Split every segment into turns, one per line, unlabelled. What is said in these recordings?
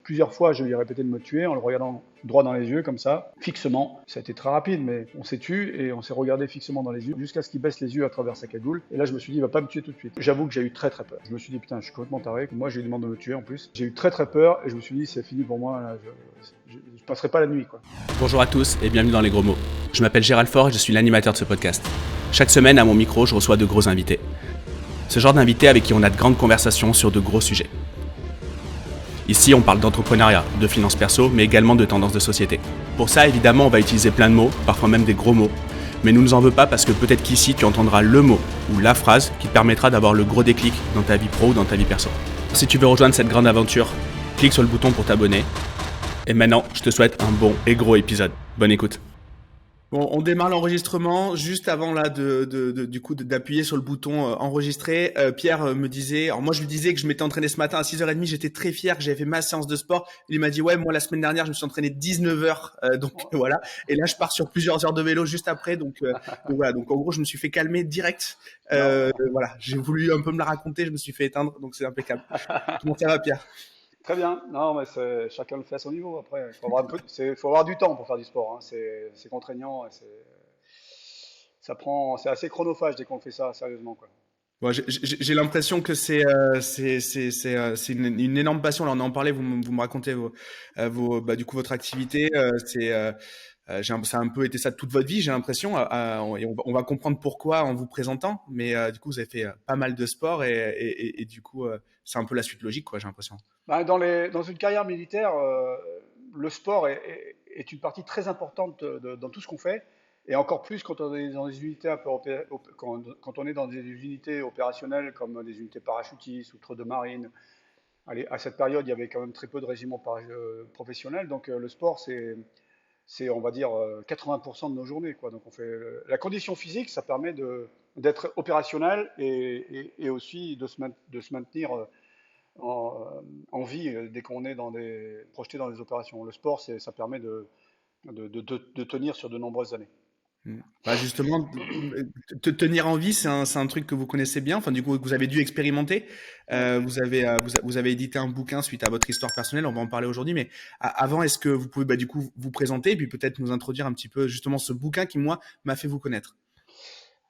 Plusieurs fois, je lui ai répété de me tuer en le regardant droit dans les yeux, comme ça, fixement. Ça a été très rapide, mais on s'est tué et on s'est regardé fixement dans les yeux jusqu'à ce qu'il baisse les yeux à travers sa cagoule. Et là, je me suis dit, il va pas me tuer tout de suite. J'avoue que j'ai eu très très peur. Je me suis dit, putain, je suis complètement taré. Moi, j'ai eu demandé de me tuer en plus. J'ai eu très très peur et je me suis dit, c'est fini pour moi. Là, je passerai pas la nuit, quoi.
Bonjour à tous et bienvenue dans Les Gros Mots. Je m'appelle Gérald Faure et je suis l'animateur de ce podcast. Chaque semaine, à mon micro, je reçois de gros invités. Ce genre d'invités avec qui on a de grandes conversations sur de gros sujets. Ici, on parle d'entrepreneuriat, de finances perso, mais également de tendances de société. Pour ça, évidemment, on va utiliser plein de mots, parfois même des gros mots. Mais nous ne nous en veux pas parce que peut-être qu'ici, tu entendras le mot ou la phrase qui te permettra d'avoir le gros déclic dans ta vie pro ou dans ta vie perso. Si tu veux rejoindre cette grande aventure, clique sur le bouton pour t'abonner. Et maintenant, je te souhaite un bon et gros épisode. Bonne écoute. Bon, on démarre l'enregistrement juste avant là d'appuyer sur le bouton enregistrer. Pierre me disait, alors moi je lui disais que je m'étais entraîné ce matin à 6h30, j'étais très fier que j'avais fait ma séance de sport. Il m'a dit ouais, moi la semaine dernière je me suis entraîné 19h, donc voilà. Et là je pars sur plusieurs heures de vélo juste après, donc voilà. Donc en gros je me suis fait calmer direct. Voilà, j'ai voulu un peu me la raconter, je me suis fait éteindre, donc c'est impeccable. Comment ça va, Pierre?
Très bien. Non, mais chacun le fait à son niveau. Après, il faut avoir faut avoir du temps pour faire du sport, hein. C'est contraignant, et c'est assez chronophage dès qu'on fait ça sérieusement, quoi.
Bon, j'ai l'impression que c'est une énorme passion. Là, on en parlait, vous me racontez du coup, votre activité. Ça a un peu été ça toute votre vie, j'ai l'impression. Et on va comprendre pourquoi en vous présentant. Mais du coup, vous avez fait pas mal de sport et du coup, c'est un peu la suite logique, quoi, j'ai l'impression.
Bah, dans une carrière militaire, le sport est une partie très importante dans tout ce qu'on fait, et encore plus quand on est dans des unités un peu quand on est dans des unités opérationnelles comme des unités parachutistes ou de marine. Allez, à cette période, il y avait quand même très peu de régiments professionnels, donc le sport, on va dire, 80% de nos journées, quoi. Donc la condition physique, ça permet d'être opérationnel et aussi de se maintenir en vie dès qu'on est projeté dans des opérations. Le sport, ça permet de tenir sur de nombreuses années.
Bah justement, te tenir en vie, c'est un truc que vous connaissez bien. Enfin, du coup, que vous avez dû expérimenter.
Ouais.
Vous avez édité un bouquin suite à votre histoire personnelle. On va en parler aujourd'hui. Mais avant, est-ce que vous pouvez du coup vous présenter et puis peut-être nous introduire un petit peu justement ce bouquin qui moi m'a fait vous connaître.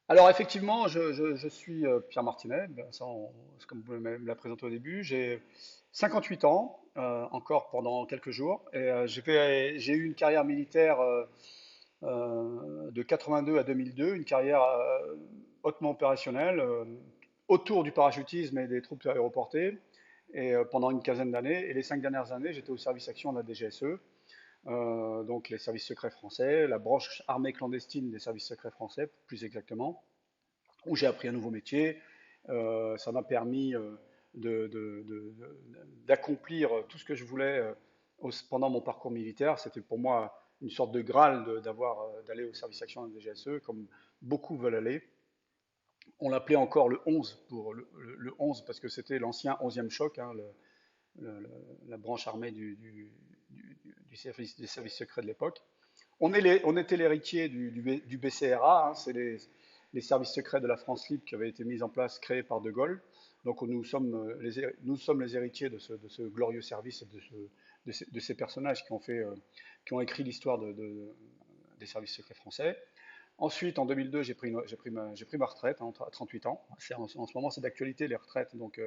Alors effectivement, je suis Pierre Martinet, ben, comme vous me l'avez présenté au début. J'ai 58 ans, encore pendant quelques jours, et j'ai eu une carrière militaire de 82 à 2002, une carrière hautement opérationnelle, autour du parachutisme et des troupes aéroportées, et pendant une quinzaine d'années. Et les 5 dernières années, j'étais au service action de la DGSE, donc les services secrets français, la branche armée clandestine des services secrets français, plus exactement, où j'ai appris un nouveau métier. Ça m'a permis d'accomplir tout ce que je voulais pendant mon parcours militaire. C'était pour moi une sorte de Graal d'aller au service action de la DGSE, comme beaucoup veulent aller. On l'appelait encore le 11, le 11 parce que c'était l'ancien 11e choc, hein, la branche armée des services secrets de l'époque. On était l'héritier du BCRA, hein, c'est les services secrets de la France libre qui avaient été mis en place, créés par De Gaulle. Donc nous sommes les héritiers de ce glorieux service et de ces personnages qui ont écrit l'histoire des services secrets français. Ensuite, en 2002, j'ai pris ma retraite, hein, à 38 ans. En ce moment, c'est d'actualité, les retraites. Donc,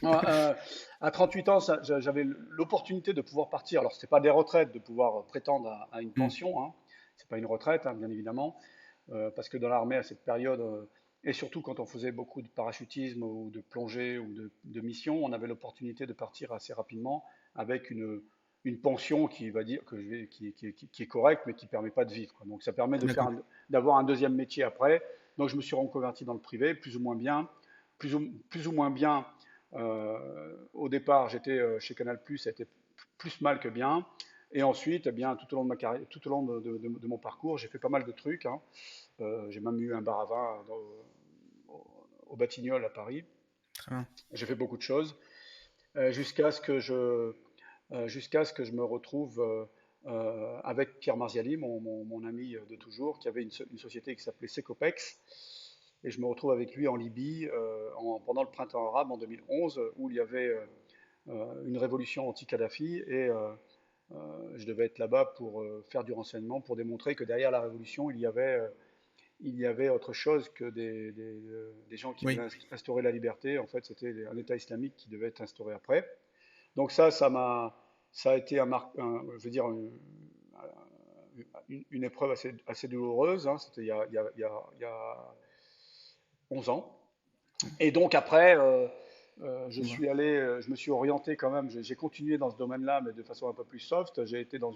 à 38 ans, j'avais l'opportunité de pouvoir partir. Alors, ce n'était pas des retraites, de pouvoir prétendre à une
Hmm.
pension, hein. Ce n'est pas une retraite, hein, bien évidemment, parce que dans l'armée, à cette période, et surtout quand on faisait beaucoup de parachutisme ou de plongée ou de missions, on avait l'opportunité de partir assez rapidement avec une pension qui va dire qui est correcte, mais qui ne permet pas de vivre, quoi. Donc, ça permet
D'accord.
d'avoir un deuxième métier après. Donc, je me suis reconverti dans le privé, plus ou moins bien, plus ou moins bien. Au départ, j'étais chez Canal+, ça a été plus mal que bien. Et ensuite, eh bien, tout au long de ma carrière, tout au long de mon parcours, j'ai fait pas mal de trucs, hein. J'ai même eu un bar à vin au Batignolles à Paris.
Très bien.
J'ai fait beaucoup de choses jusqu'à ce que je me retrouve avec Pierre Marziali, mon ami de toujours, qui avait une société qui s'appelait Secopex. Et je me retrouve avec lui en Libye pendant le printemps arabe en 2011, où il y avait une révolution anti-Kadhafi et je devais être là-bas pour faire du renseignement, pour démontrer que derrière la révolution, il y avait autre chose que des gens qui
Oui.
voulaient instaurer la liberté. En fait, c'était un État islamique qui devait être instauré après. Donc ça a été je veux dire, une épreuve assez douloureuse, hein. C'était il y a 11 ans. Et donc après,
Je vois.
je me suis orienté quand même, j'ai continué dans ce domaine-là, mais de façon un peu plus soft. J'ai été dans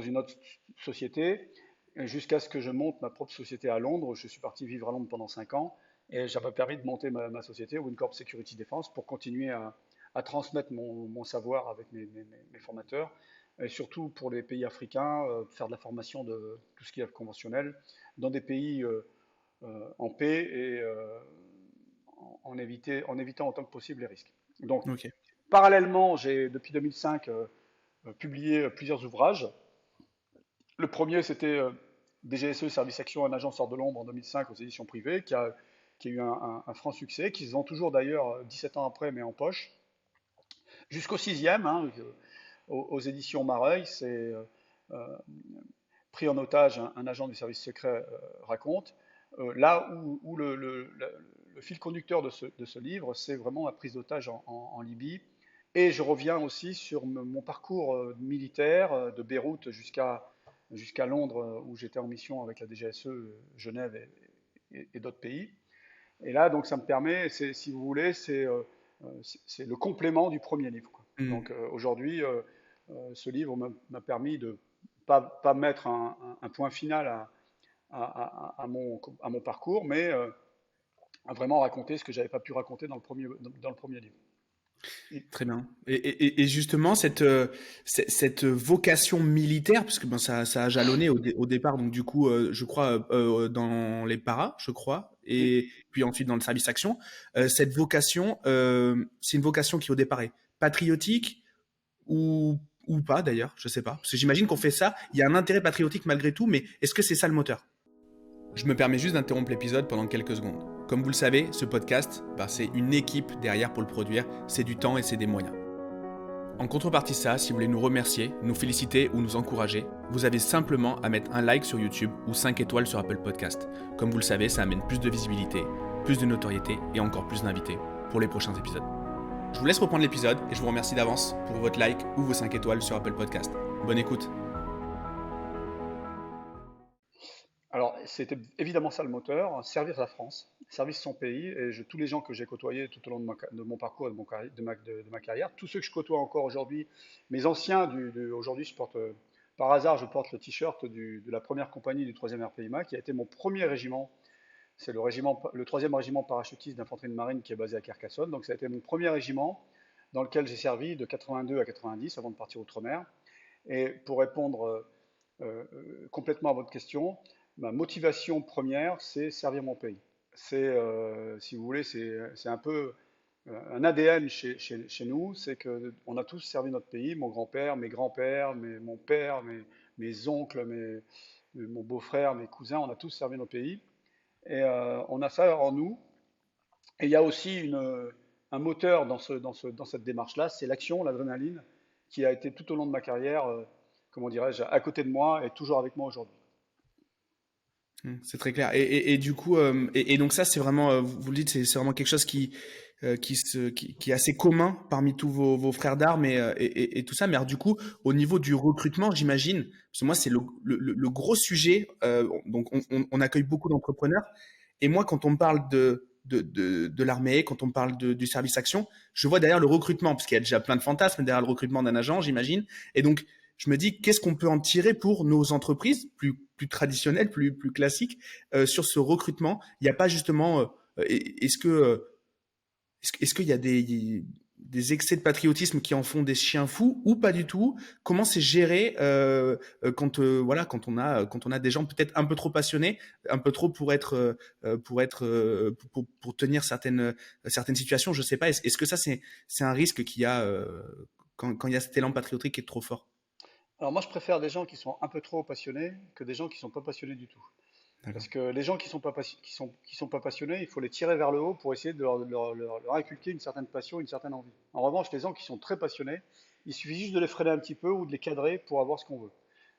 une autre société, jusqu'à ce que je monte ma propre société à Londres. Je suis parti vivre à Londres pendant 5 ans, et ça m'a permis de monter ma société, Wincorp Security Defense, pour continuer à transmettre mon savoir avec mes formateurs, et surtout pour les pays africains, faire de la formation de tout ce qui est conventionnel, dans des pays en paix et en évitant autant que possible les risques. Donc,
Ok.
parallèlement, j'ai depuis 2005 publié plusieurs ouvrages. Le premier, c'était DGSE, Service Action, un agent sort de l'ombre en 2005 aux éditions privées, qui a eu un franc succès, qui se vend toujours d'ailleurs 17 ans après, mais en poche. Jusqu'au sixième, hein, aux éditions Mareuil, c'est pris en otage un agent du service secret raconte. Là où le fil conducteur de ce livre, c'est vraiment la prise d'otage en Libye. Et je reviens aussi sur mon parcours militaire, de Beyrouth jusqu'à Londres, où j'étais en mission avec la DGSE, Genève et d'autres pays. Et là, donc, ça me permet, si vous voulez, c'est le complément du premier livre, quoi.
Hmm.
Donc aujourd'hui, ce livre m'a permis de pas mettre un point final à mon parcours, mais à vraiment raconter ce que j'avais pas pu raconter dans le premier livre. Et-
Très bien. Et justement, cette vocation militaire, parce que ben, ça a jalonné au départ, donc du coup, je crois, dans les paras, je crois,
oui.
et puis ensuite dans le service action, cette vocation, c'est une vocation qui au départ est patriotique ou, ou pas d'ailleurs, je sais pas. Parce que j'imagine qu'on fait ça, il y a un intérêt patriotique malgré tout, mais est-ce que c'est ça le moteur? Je me permets juste d'interrompre l'épisode pendant quelques secondes. Comme vous le savez, ce podcast, bah, c'est une équipe derrière pour le produire, c'est du temps et c'est des moyens. En contrepartie de ça, si vous voulez nous remercier, nous féliciter ou nous encourager, vous avez simplement à mettre un like sur YouTube ou 5 étoiles sur Apple Podcast. Comme vous le savez, ça amène plus de visibilité, plus de notoriété et encore plus d'invités pour les prochains épisodes. Je vous laisse reprendre l'épisode et je vous remercie d'avance pour votre like ou vos 5 étoiles sur Apple Podcast. Bonne écoute.
Alors, c'était évidemment ça le moteur, servir la France, servir son pays. Et tous les gens que j'ai côtoyés tout au long de mon parcours et de ma carrière, tous ceux que je côtoie encore aujourd'hui, mes anciens, aujourd'hui, par hasard, je porte le t-shirt de la première compagnie du 3e RPIMA, qui a été mon premier régiment. C'est le 3e régiment parachutiste d'infanterie de marine qui est basé à Carcassonne. Donc, ça a été mon premier régiment dans lequel j'ai servi de 82 à 90 avant de partir outre-mer. Et pour répondre complètement à votre question, ma motivation première, c'est servir mon pays. Si vous voulez, c'est un peu un ADN chez nous, c'est qu'on a tous servi notre pays, mon grand-père, mes grands-pères, mon père, mes oncles, mon beau-frère, mes cousins, on a tous servi notre pays. Et on a ça en nous. Et il y a aussi un moteur dans cette démarche-là, c'est l'action, l'adrénaline, qui a été tout au long de ma carrière, comment dirais-je, à côté de moi et toujours avec moi aujourd'hui.
C'est très clair. Et du coup, et donc ça, c'est vraiment, vous le dites, c'est vraiment quelque chose qui est assez commun parmi tous vos frères d'armes et tout ça. Mais alors, du coup, au niveau du recrutement, j'imagine, parce que moi, c'est le gros sujet. Donc, on accueille beaucoup d'entrepreneurs. Et moi, quand on me parle de l'armée, quand on me parle du service action, je vois derrière le recrutement, parce qu'il y a déjà plein de fantasmes derrière le recrutement d'un agent, j'imagine. Et donc, je me dis, qu'est-ce qu'on peut en tirer pour nos entreprises plus traditionnelles, plus classiques, sur ce recrutement? Il n'y a pas justement, est-ce que, est-ce qu'il y a des excès de patriotisme qui en font des chiens fous ou pas du tout? Comment c'est géré quand voilà quand on a des gens peut-être un peu trop passionnés, un peu trop pour tenir certaines situations, je sais pas. Est-ce que ça c'est un risque qu'il y a quand il y a cet élan patriotique qui est trop fort?
Alors moi, je préfère des gens qui sont un peu trop passionnés que des gens qui ne sont pas passionnés du tout.
D'accord.
Parce que les gens qui sont pas passionnés, il faut les tirer vers le haut pour essayer de leur inculquer une certaine passion, une certaine envie. En revanche, les gens qui sont très passionnés, il suffit juste de les freiner un petit peu ou de les cadrer pour avoir ce qu'on veut.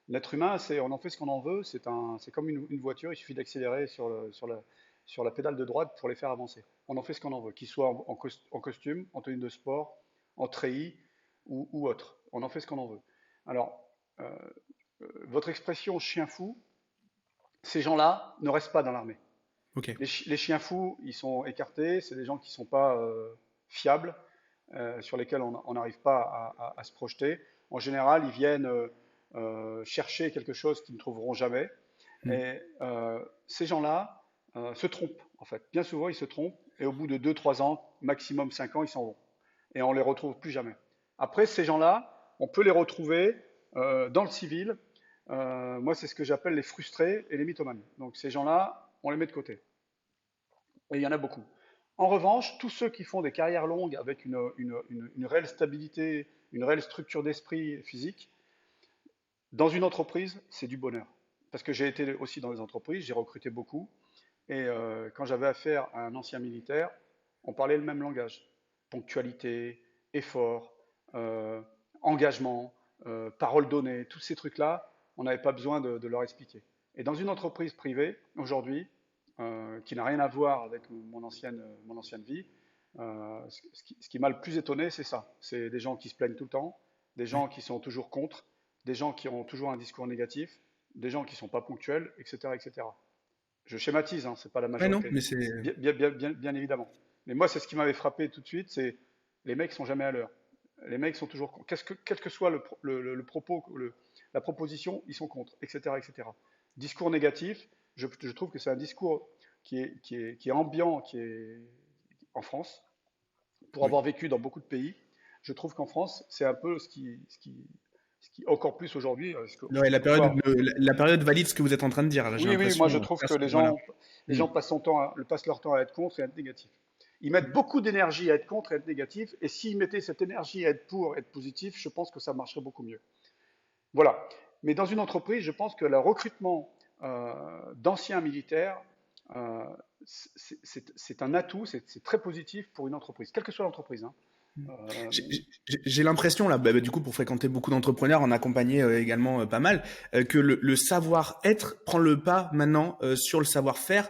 L'être humain, on en fait ce qu'on en veut, c'est comme une voiture, il suffit d'accélérer sur la pédale de droite pour les faire avancer. On en fait ce qu'on en veut, qu'ils soient en costume, en tenue de sport, en treillis ou autre. On en fait ce qu'on en veut. Alors, euh, votre expression chien fou, ces gens-là ne restent pas dans l'armée.
Ok.
Les chiens fous, ils sont écartés, c'est des gens qui ne sont pas fiables, sur lesquels on n'arrive pas à se projeter. En général, ils viennent chercher quelque chose qu'ils ne trouveront jamais.
Hmm.
Et ces gens-là se trompent, en fait. Bien souvent, ils se trompent, et au bout de 2, 3 ans, maximum 5 ans, ils s'en vont. Et on ne les retrouve plus jamais. Après, ces gens-là, on peut les retrouver dans le civil. Moi, c'est ce que j'appelle les frustrés et les mythomanes. Donc ces gens-là, on les met de côté. Et il y en a beaucoup. En revanche, tous ceux qui font des carrières longues avec une réelle stabilité, une réelle structure d'esprit physique, dans une entreprise, c'est du bonheur. Parce que j'ai été aussi dans les entreprises, j'ai recruté beaucoup, et quand j'avais affaire à un ancien militaire, on parlait le même langage. Ponctualité, effort, euh, engagement, parole donnée, tous ces trucs-là, on n'avait pas besoin de leur expliquer. Et dans une entreprise privée, aujourd'hui, qui n'a rien à voir avec mon ancienne vie, ce qui m'a le plus étonné, c'est ça. C'est des gens qui se plaignent tout le temps, des
Ouais.
gens qui sont toujours contre, des gens qui ont toujours un discours négatif, des gens qui ne sont pas ponctuels, etc., etc. Je schématise, hein, c'est pas la
Ouais, non,
majorité,
mais c'est.
bien évidemment. Mais moi, c'est ce qui m'avait frappé tout de suite, c'est les mecs sont jamais à l'heure. Les mecs sont toujours contre. Quel que soit le propos, la proposition, ils sont contre, etc., etc. Discours négatif, je trouve que c'est un discours qui est ambiant, qui est en France, pour
Ouais.
avoir vécu dans beaucoup de pays. Je trouve qu'en France, c'est un peu ce qui encore plus aujourd'hui, ce
Ouais,
qu'on
la
peut
période,
voir.
la période valide ce que vous êtes en train de dire. Là, j'ai
Oui, oui, moi je
l'impression.
trouve que
Voilà.
les
Hmm.
gens passent leur temps à être contre et à être négatifs. Ils mettent beaucoup d'énergie à être contre et à être négatifs, et s'ils mettaient cette énergie à être pour et être positif, je pense que ça marcherait beaucoup mieux. Voilà. Mais dans une entreprise, je pense que le recrutement d'anciens militaires, euh, c'est un atout, c'est très positif pour une entreprise, quelle que soit l'entreprise, hein. Euh,
J'ai j'ai l'impression, là, du coup, pour fréquenter beaucoup d'entrepreneurs, en accompagner également pas mal, que le savoir-être prend le pas maintenant sur le savoir-faire,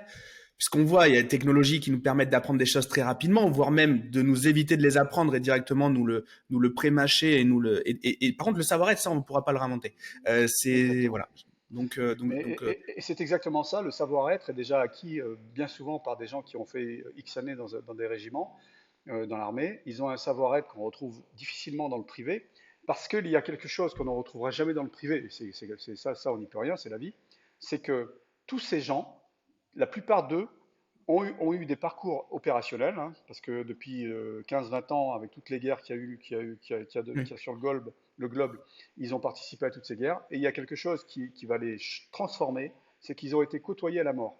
puisqu'on voit, il y a des technologies qui nous permettent d'apprendre des choses très rapidement, voire même de nous éviter de les apprendre et directement nous le pré-mâcher et et par contre, le savoir-être, ça, on ne pourra pas le remonter. C'est,
exactement.
voilà.
Et c'est exactement ça, le savoir-être est déjà acquis bien souvent par des gens qui ont fait X années dans des régiments, dans l'armée. Ils ont un savoir-être qu'on retrouve difficilement dans le privé, parce qu'il y a quelque chose qu'on ne retrouvera jamais dans le privé, et ça on n'y peut rien, c'est la vie, c'est que tous ces gens, la plupart d'eux, ont eu des parcours opérationnels, hein, parce que depuis 15-20 ans, avec toutes les guerres qu'il y a sur le globe, ils ont participé à toutes ces guerres, et il y a quelque chose qui va les transformer, c'est qu'ils ont été côtoyés à la mort.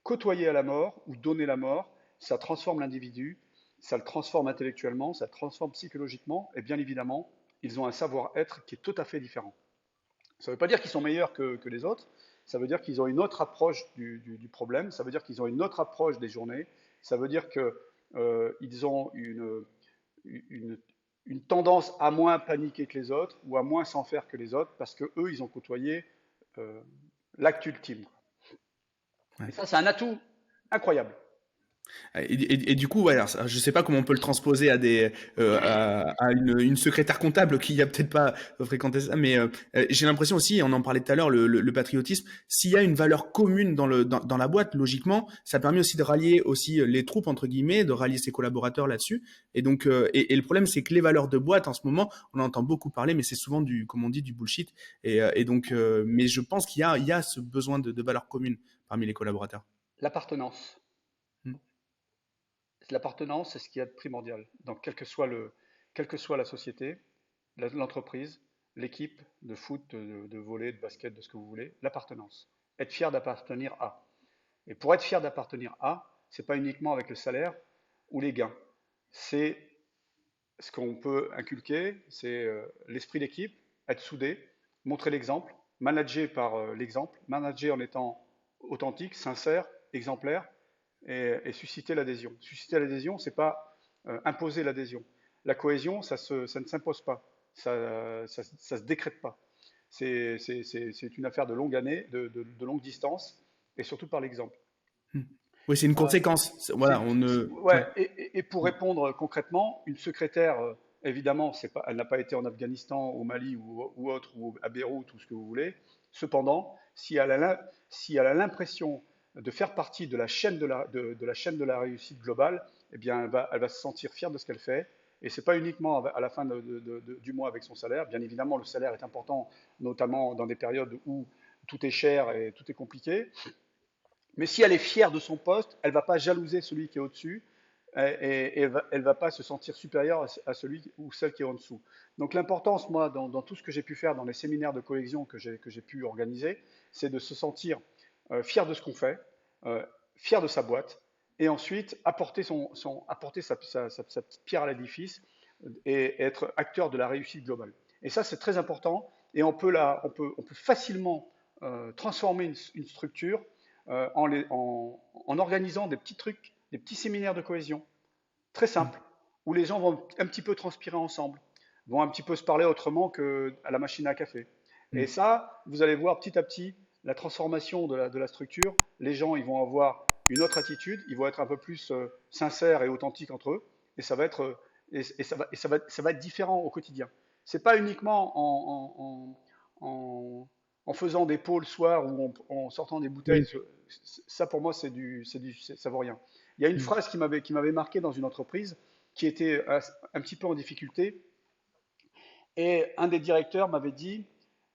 Côtoyer à la mort ou donner la mort, ça transforme l'individu, ça le transforme intellectuellement, ça le transforme psychologiquement, et bien évidemment, ils ont un savoir-être qui est tout à fait différent. Ça ne veut pas dire qu'ils sont meilleurs que les autres, ça veut dire qu'ils ont une autre approche du problème, ça veut dire qu'ils ont une autre approche des journées, ça veut dire qu'ils ont une, une tendance à moins paniquer que les autres ou à moins s'en faire que les autres parce que eux ils ont côtoyé euh, l'acte ultime. Et
Ouais.
ça, c'est un atout incroyable.
Et du coup, ouais, alors, je sais pas comment on peut le transposer à à une secrétaire comptable qui a peut-être pas fréquenté ça, mais j'ai l'impression aussi, on en parlait tout à l'heure, le patriotisme. S'il y a une valeur commune dans la boîte, logiquement, ça permet aussi de rallier aussi les troupes entre guillemets, de rallier ses collaborateurs là-dessus. Et donc, et le problème, c'est que les valeurs de boîte en ce moment, on en entend beaucoup parler, mais c'est souvent du, comme on dit, du bullshit. Et donc, mais je pense il y a ce besoin de valeurs communes parmi les collaborateurs.
L'appartenance.
Hmm.
L'appartenance, c'est ce qu'il y a de primordial. Donc, quelle que soit la société, l'entreprise, l'équipe de foot, de volley, de basket, de ce que vous voulez, l'appartenance. Être fier d'appartenir à. Et pour être fier d'appartenir à, c'est pas uniquement avec le salaire ou les gains. C'est ce qu'on peut inculquer, c'est l'esprit d'équipe, être soudé, montrer l'exemple, manager par l'exemple, manager en étant authentique, sincère, exemplaire et susciter l'adhésion. Susciter l'adhésion, c'est pas imposer l'adhésion. La cohésion, ça ne s'impose pas, ça se décrète pas. C'est une affaire de longue année, de longue distance, et surtout par l'exemple.
Hmm. Oui, c'est une conséquence. Voilà, on ne.
Ouais,
Ouais.
et pour répondre concrètement, une secrétaire, évidemment, elle n'a pas été en Afghanistan, au Mali ou autre, ou à Beyrouth, ou ce que vous voulez. Cependant, si elle a l'impression de faire partie de la chaîne de la chaîne de la réussite globale, eh bien, elle va se sentir fière de ce qu'elle fait. Et c'est pas uniquement à la fin du mois avec son salaire. Bien évidemment, le salaire est important, notamment dans des périodes où tout est cher et tout est compliqué. Mais si elle est fière de son poste, elle ne va pas jalouser celui qui est au-dessus et elle va pas se sentir supérieure à celui ou celle qui est en dessous. Donc l'importance, moi, dans tout ce que j'ai pu faire, dans les séminaires de cohésion que j'ai pu organiser, c'est de se sentir fier de ce qu'on fait, fier de sa boîte, et ensuite apporter, apporter sa petite pierre à l'édifice et être acteur de la réussite globale. Et ça, c'est très important, et on peut facilement transformer une structure en organisant des petits trucs, des petits séminaires de cohésion, très simples, où les gens vont un petit peu transpirer ensemble, vont un petit peu se parler autrement qu'à la machine à café. Et
Hmm.
ça, vous allez voir petit à petit la transformation de la structure. Les gens, ils vont avoir une autre attitude, ils vont être un peu plus sincères et authentiques entre eux, et ça va être, ça va être différent au quotidien. C'est pas uniquement en faisant des pots le soir ou en sortant des bouteilles.
Oui.
Ça, pour moi, ça vaut rien. Il y a une
Hmm.
phrase qui m'avait marqué dans une entreprise qui était un petit peu en difficulté. Et un des directeurs m'avait dit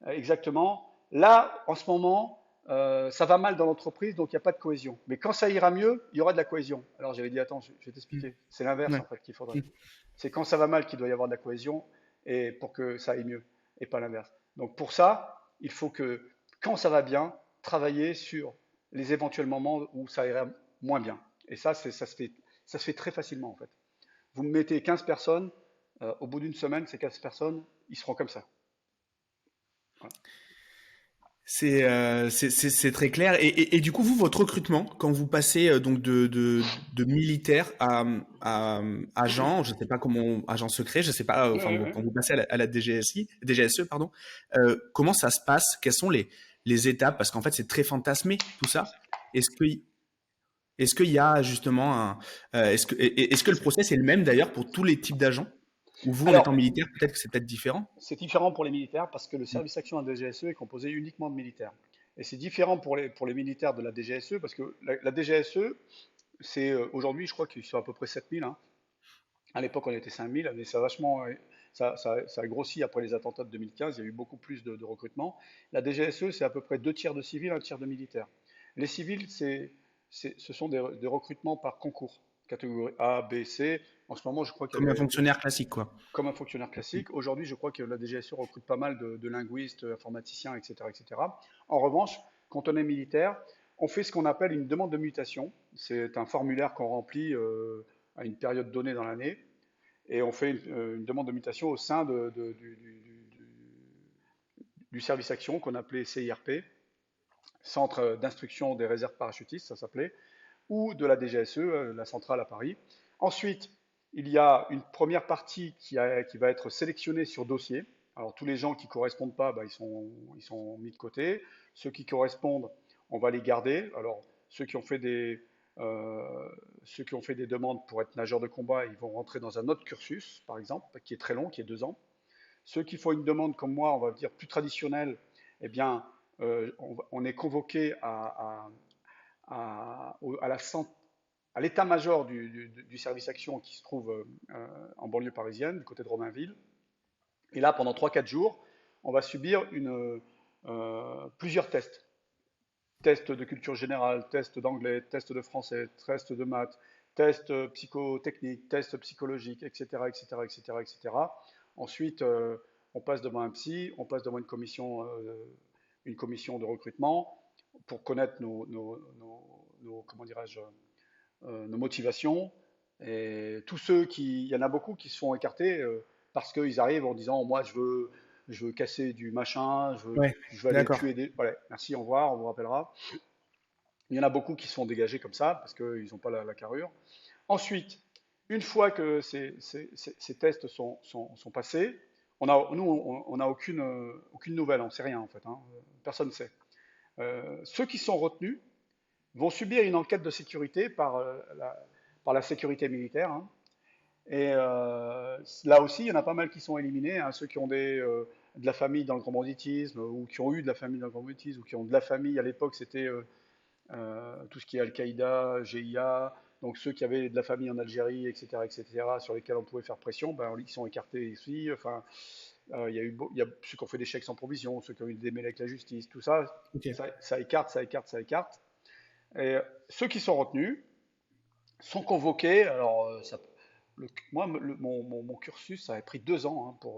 exactement, là, en ce moment, ça va mal dans l'entreprise, donc il n'y a pas de cohésion. Mais quand ça ira mieux, il y aura de la cohésion. Alors j'avais dit, attends, je vais
Hmm.
t'expliquer. C'est l'inverse,
Ouais.
en fait, qu'il faudrait.
Hmm.
C'est quand ça va mal qu'il doit y avoir de la cohésion et pour que ça aille mieux, et pas l'inverse. Donc pour ça, il faut que, quand ça va bien, travailler sur les éventuels moments où ça ira moins bien. Et ça se fait très facilement, en fait. Vous me mettez 15 personnes, au bout d'une semaine, ces 15 personnes, ils seront comme ça. Voilà.
C'est très clair. Et du coup, vous, votre recrutement, quand vous passez donc de militaire à agent, je ne sais pas comment, agent secret, je sais pas, enfin,
Ouais, ouais.
quand vous passez à la DGSI, DGSE, pardon, comment ça se passe? Quelles sont les étapes? Parce qu'en fait, c'est très fantasmé, tout ça. Est-ce que, est-ce qu'il y a justement est-ce que le process est le même d'ailleurs pour tous les types d'agents? Ou vous, en étant
Alors,
militaire, peut-être que c'est peut-être différent?
c'est différent pour les militaires parce que le
Mm.
service action à DGSE est composé uniquement de militaires. Et c'est différent pour les militaires de la DGSE parce que la DGSE, c'est aujourd'hui, je crois qu'ils sont à peu près 7000. Hein. À l'époque, on était 5000, mais ça a vachement, ça a grossi après les attentats de 2015. Il y a eu beaucoup plus de recrutement. La DGSE, c'est à peu près deux tiers de civils, un tiers de militaires. Les civils, ce sont des recrutements par concours, catégorie A, B, C. En ce moment, je crois qu'il y
Comme
a
un fonctionnaire classique, quoi.
comme un fonctionnaire classique. Aujourd'hui, je crois que la DGSE recrute pas mal de linguistes, informaticiens, etc., etc. En revanche, quand on est militaire, on fait ce qu'on appelle une demande de mutation. C'est un formulaire qu'on remplit à une période donnée dans l'année. Et on fait une demande de mutation au sein du service action qu'on appelait CIRP, Centre d'instruction des réserves parachutistes, ça s'appelait, ou de la DGSE, la centrale à Paris. Ensuite, il y a une première partie qui va être sélectionnée sur dossier. Alors tous les gens qui ne correspondent pas, bah, ils sont mis de côté. Ceux qui correspondent, on va les garder. Alors euh, ceux qui ont fait des demandes pour être nageurs de combat, ils vont rentrer dans un autre cursus, par exemple, qui est très long, qui est 2 ans. Ceux qui font une demande comme moi, on va dire plus traditionnelle, eh bien, on est convoqué à la à l'état-major du service action qui se trouve en banlieue parisienne, du côté de Romainville. Et là, pendant 3 4 jours, on va subir plusieurs tests. Tests de culture générale, tests d'anglais, tests de français, tests de maths, tests psychotechniques, tests psychologiques, etc., etc., etc., etc. Ensuite, on passe devant un psy, on passe devant une commission de recrutement pour connaître comment dirais-je, nos motivations. Et tous ceux il y en a beaucoup qui se font écarter parce qu'ils arrivent en disant moi je veux casser du machin,
Ouais,
je veux aller
d'accord.
tuer des. Voilà, merci, au revoir, on vous rappellera. Il y en a beaucoup qui se font dégager comme ça parce qu'ils n'ont pas la carrure. Ensuite, une fois que ces tests sont passés, nous, on n'a aucune nouvelle, on ne sait rien en fait, hein, personne ne sait. Ceux qui sont retenus vont subir une enquête de sécurité par la sécurité militaire, hein. Et là aussi, il y en a pas mal qui sont éliminés, hein, ceux qui ont de la famille dans le grand banditisme, ou qui ont eu de la famille dans le grand banditisme, ou qui ont de la famille, à l'époque, c'était tout ce qui est Al-Qaïda, GIA, donc ceux qui avaient de la famille en Algérie, etc., sur lesquels on pouvait faire pression, ben, ils sont écartés ici. Enfin, il y a ceux qui ont fait des chèques sans provision, ceux qui ont eu des démêlés avec la justice, tout ça,
Ok.
ça écarte, ça écarte, ça écarte. Et ceux qui sont retenus sont convoqués. Alors, moi, mon cursus, ça a pris 2 ans, hein,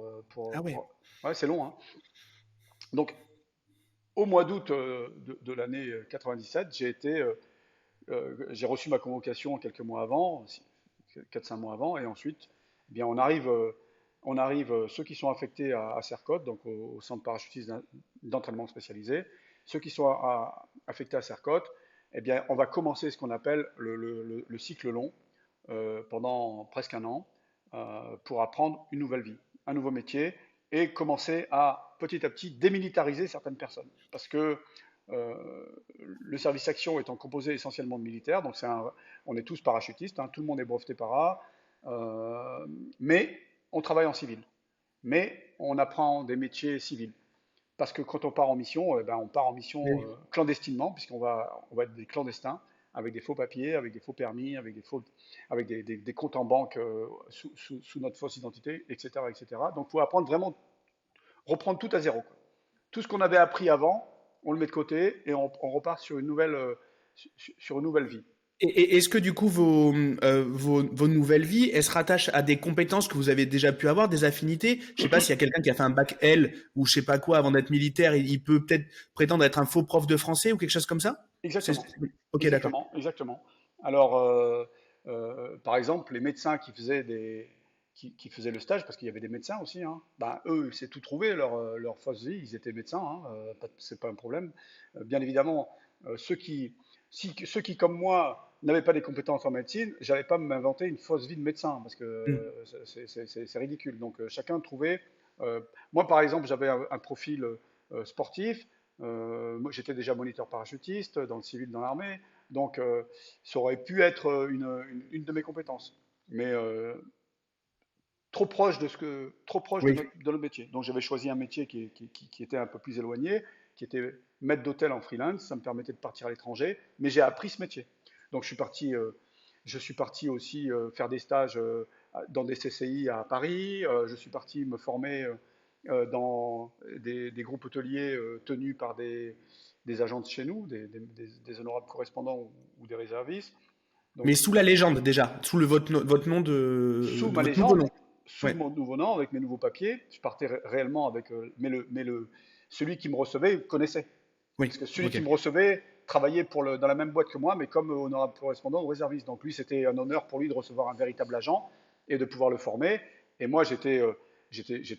Ah ouais.
ouais, c'est long, hein. Donc, au mois d'août de l'année 97, j'ai reçu ma convocation quelques mois avant, 4-5 mois avant, et ensuite, eh bien, ceux qui sont affectés à CERCOT, donc au centre parachutiste d'entraînement spécialisé, ceux qui sont affectés à CERCOT, eh bien, on va commencer ce qu'on appelle le cycle long pendant presque un an pour apprendre une nouvelle vie, un nouveau métier et commencer à petit démilitariser certaines personnes. Parce que le service action étant composé essentiellement de militaires, donc on est tous parachutistes, hein, tout le monde est breveté para, mais on travaille en civil. Mais on apprend des métiers civils. Parce que quand on part en mission, ben, on part en mission
Oui.
clandestinement, puisqu'on va être des clandestins, avec des faux papiers, avec des faux permis, avec des comptes en banque sous notre fausse identité, etc., etc. Donc il faut apprendre vraiment, reprendre tout à zéro, quoi. Tout ce qu'on avait appris avant, on le met de côté et on repart sur une nouvelle vie.
Est-ce que du coup vos nouvelles vies, elles se rattachent à des compétences que vous avez déjà pu avoir, des affinités? Je sais pas s'il y a quelqu'un qui a fait un bac L ou je sais pas quoi avant d'être militaire, il peut peut-être prétendre être un faux prof de français ou quelque chose comme ça?
Exactement,
Ok, d'accord.
exactement, exactement. Alors, par exemple, les médecins qui faisaient le stage, parce qu'il y avait des médecins aussi, hein, ben, eux, c'est tout trouvé, leur phase vie, ils étaient médecins, hein, c'est pas un problème. Bien évidemment, ceux ceux qui, comme moi, n'avaient pas des compétences en médecine, j'allais pas m'inventer une fausse vie de médecin, parce que
Hmm.
c'est ridicule. Donc, chacun trouvait. Moi, par exemple, j'avais un profil sportif. Moi, j'étais déjà moniteur parachutiste dans le civil, dans l'armée, donc ça aurait pu être une de mes compétences. Mais trop proche
Oui.
de notre métier. Donc j'avais choisi un métier qui était un peu plus éloigné, qui était maître d'hôtel en freelance. Ça me permettait de partir à l'étranger, mais j'ai appris ce métier. Donc je suis parti aussi faire des stages dans des CCI à Paris. Je suis parti me former dans des groupes hôteliers tenus par des agents de chez nous, des honorables correspondants ou des réservistes. Donc
Mais sous la légende déjà, sous votre nom
sous
de
ma
votre nouveau
légende,
nom.
sous
Ouais.
mon nouveau nom, avec mes nouveaux papiers, je partais réellement avec. Celui qui me recevait connaissait.
Oui.
Parce que celui
Ok.
qui me recevait travaillait dans la même boîte que moi, mais comme honorable correspondant ou réserviste. Donc lui, c'était un honneur pour lui de recevoir un véritable agent et de pouvoir le former. Et moi, j'étais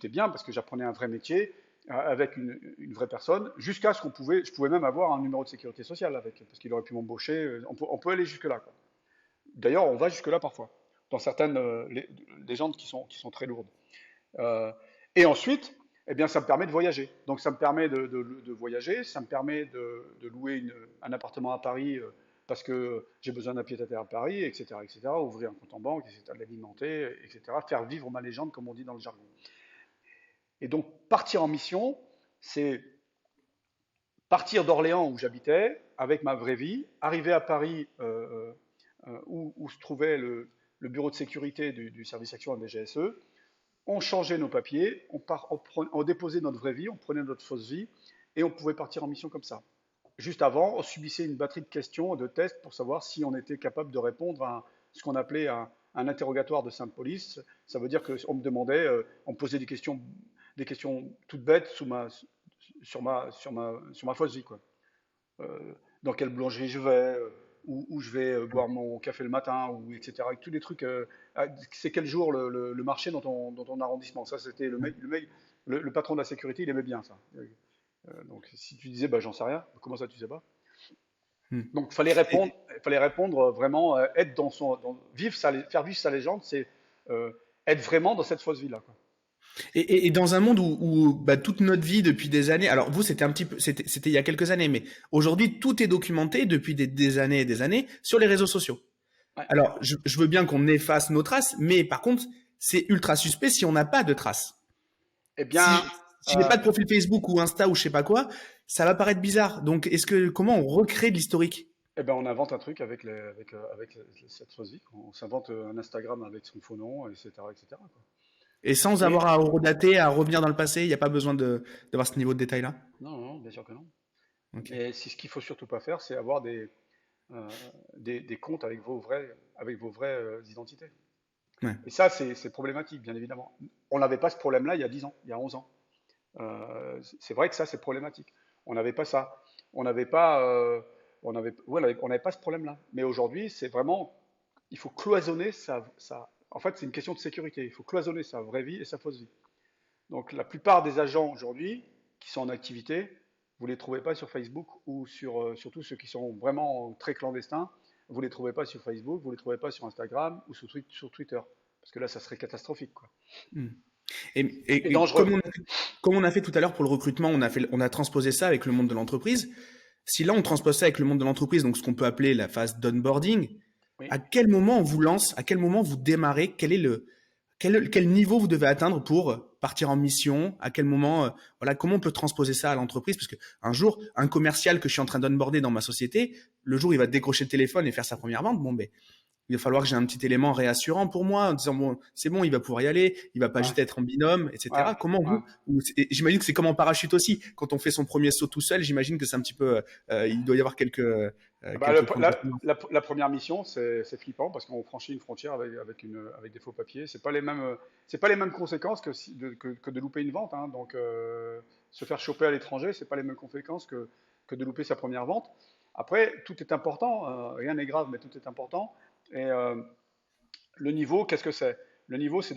bien parce que j'apprenais un vrai métier avec une vraie personne, jusqu'à ce je pouvais même avoir un numéro de sécurité sociale avec, parce qu'il aurait pu m'embaucher. On peut aller jusque-là, quoi. D'ailleurs, on va jusque-là parfois, dans certaines légendes qui sont très lourdes. Euh, et ensuite, eh bien, ça me permet de voyager. Donc, ça me permet de voyager, ça me permet de louer un appartement à Paris parce que j'ai besoin d'un pied-à-terre à Paris, etc., ouvrir un compte en banque, etc., de l'alimenter, etc., faire vivre ma légende, comme on dit dans le jargon. Et donc, partir en mission, c'est partir d'Orléans où j'habitais, avec ma vraie vie, arriver à Paris où se trouvait le bureau de sécurité du service action DGSE. On changeait nos papiers, on déposait notre vraie vie, on prenait notre fausse vie, et on pouvait partir en mission comme ça. Juste avant, on subissait une batterie de questions, de tests pour savoir si on était capable de répondre à ce qu'on appelait un interrogatoire de simple police. Ça veut dire qu'on me demandait, on me posait des questions toutes bêtes sur ma fausse vie, quoi. Dans quelle boulangerie je vais, où je vais boire mon café le matin, ou etc. Avec tous les trucs. C'est quel jour le marché dans ton arrondissement. Ça, c'était le patron de la sécurité, il aimait bien ça. Donc si tu disais, bah, j'en sais rien, comment ça tu sais pas? Donc,
Et,
fallait répondre vraiment, être faire vivre sa légende, c'est euh, être vraiment dans cette fausse vie-là, quoi.
et dans un monde où bah, toute notre vie depuis des années, alors vous c'était un petit peu, c'était il y a quelques années, mais aujourd'hui tout est documenté depuis des années et des années sur les réseaux sociaux.
Ouais.
Alors je veux bien qu'on efface nos traces, mais par contre c'est ultra suspect si on n'a pas de traces.
Eh bien,
Si j'ai
euh,
pas de profil Facebook ou Insta ou je sais pas quoi, ça va paraître bizarre. Donc comment on recrée de l'historique?
eh ben, on invente un truc avec cette fausse vie, quoi. On s'invente un Instagram avec son faux nom, etc., etc., quoi.
Et sans
Et
avoir à redater, à revenir dans le passé, il n'y a pas besoin d'avoir ce niveau de détail là.
non, non, bien sûr que non.
Ok.
Mais ce qu'il faut surtout pas faire, c'est avoir euh, des comptes avec vos vraies identités.
Ouais.
Et ça, c'est problématique, bien évidemment. On n'avait pas ce problème-là il y a 10 ans, il y a 11 ans. C'est vrai que ça, c'est problématique. On n'avait pas ça. On n'avait pas, ouais, on n'avait pas ce problème-là. Mais aujourd'hui, c'est vraiment, il faut cloisonner en fait, c'est une question de sécurité. Il faut cloisonner sa vraie vie et sa fausse vie. Donc, la plupart des agents aujourd'hui qui sont en activité, vous ne les trouvez pas sur Facebook ou surtout ceux qui sont vraiment très clandestins, vous ne les trouvez pas sur Facebook, vous ne les trouvez pas sur Instagram ou sur Twitter. Parce que là, ça serait catastrophique, quoi.
Hmm.
Et
Et
dangereux.
comme on a fait tout à l'heure pour le recrutement, on a transposé ça avec le monde de l'entreprise. Si là on transpose ça avec le monde de l'entreprise, donc ce qu'on peut appeler la phase d'onboarding,
Oui.
à quel moment on vous lance, à quel moment vous démarrez, quel niveau vous devez atteindre pour partir en mission, à quel moment, voilà, comment on peut transposer ça à l'entreprise, parce que un jour, un commercial que je suis en train d'onboarder dans ma société, le jour où il va décrocher le téléphone et faire sa première vente, bon ben il va falloir que j'ai un petit élément réassurant pour moi, en disant bon, c'est bon, il va pouvoir y aller, il va pas
Ouais,
juste être en binôme,
ouais,
etc. Comment
ouais.
j'imagine que c'est comme en parachute aussi, quand on fait son premier saut tout seul, j'imagine que c'est un petit peu, il doit y avoir
Ah bah,
quelques points de resonance.
la première mission, c'est flippant parce qu'on franchit une frontière avec des faux papiers. C'est pas les mêmes conséquences que de louper une vente, hein. Donc, se faire choper à l'étranger, c'est pas les mêmes conséquences que de louper sa première vente. Après, tout est important, rien n'est grave, mais tout est important. Et le niveau, qu'est-ce que c'est? Le niveau, c'est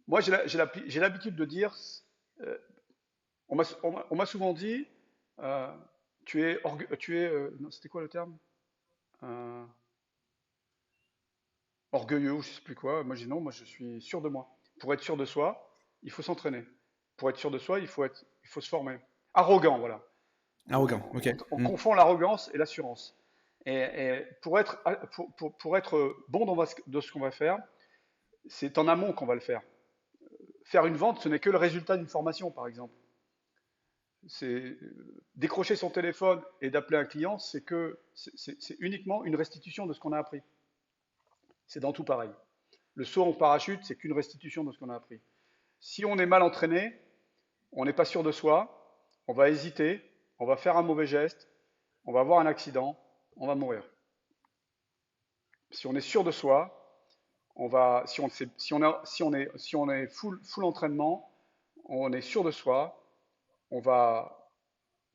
moi, j'ai l'habitude de dire, euh, on m'a souvent dit, euh, non, c'était quoi le terme? Euh, Orgueilleux ou je sais plus quoi. Moi, je dis non, moi, je suis sûr de moi. Pour être sûr de soi, il faut s'entraîner. Pour être sûr de soi, il faut se former. Arrogant, voilà.
Arrogant, ok.
On confond l'arrogance et l'assurance. Et pour être bon de ce qu'on va faire, c'est en amont qu'on va le faire. Faire une vente, ce n'est que le résultat d'une formation, par exemple. C'est décrocher son téléphone et d'appeler un client, c'est uniquement une restitution de ce qu'on a appris. C'est dans tout pareil. Le saut en parachute, c'est qu'une restitution de ce qu'on a appris. Si on est mal entraîné, on n'est pas sûr de soi, on va hésiter, on va faire un mauvais geste, on va avoir un accident, on va mourir. Si on est sûr de soi, si on est full entraînement, on est sûr de soi, on va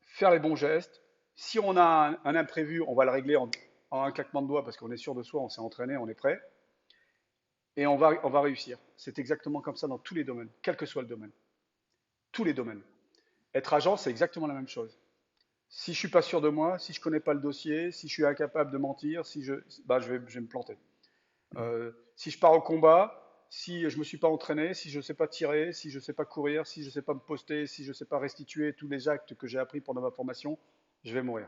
faire les bons gestes. Si on a un imprévu, on va le régler en un claquement de doigts parce qu'on est sûr de soi, on s'est entraîné, on est prêt. Et on va réussir. C'est exactement comme ça dans tous les domaines, quel que soit le domaine. Tous les domaines. Être agent, c'est exactement la même chose. Si je suis pas sûr de moi, si je connais pas le dossier, si je suis incapable de mentir, je vais me planter. Si je pars au combat, si je me suis pas entraîné, si je ne sais pas tirer, si je ne sais pas courir, si je ne sais pas me poster, si je ne sais pas restituer tous les actes que j'ai appris pendant ma formation, je vais mourir.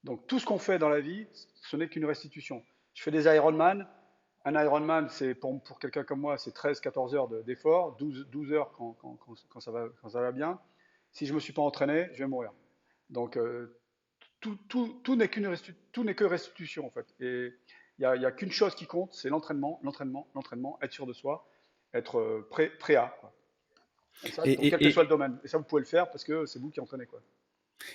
Donc tout ce qu'on fait dans la vie, ce n'est qu'une restitution. Je fais des Ironman. Un Ironman, c'est pour quelqu'un comme moi, c'est 13-14 heures d'effort, 12 heures quand ça va bien. Si je ne me suis pas entraîné, je vais mourir. Donc tout n'est que restitution en fait. Et il n'y a qu'une chose qui compte, c'est l'entraînement, l'entraînement, l'entraînement, être sûr de soi, être prêt à, quoi. Et ça,
Et,
pour quel que
et,
soit
et,
le domaine. Et ça, vous pouvez le faire parce que c'est vous qui entraînez, quoi.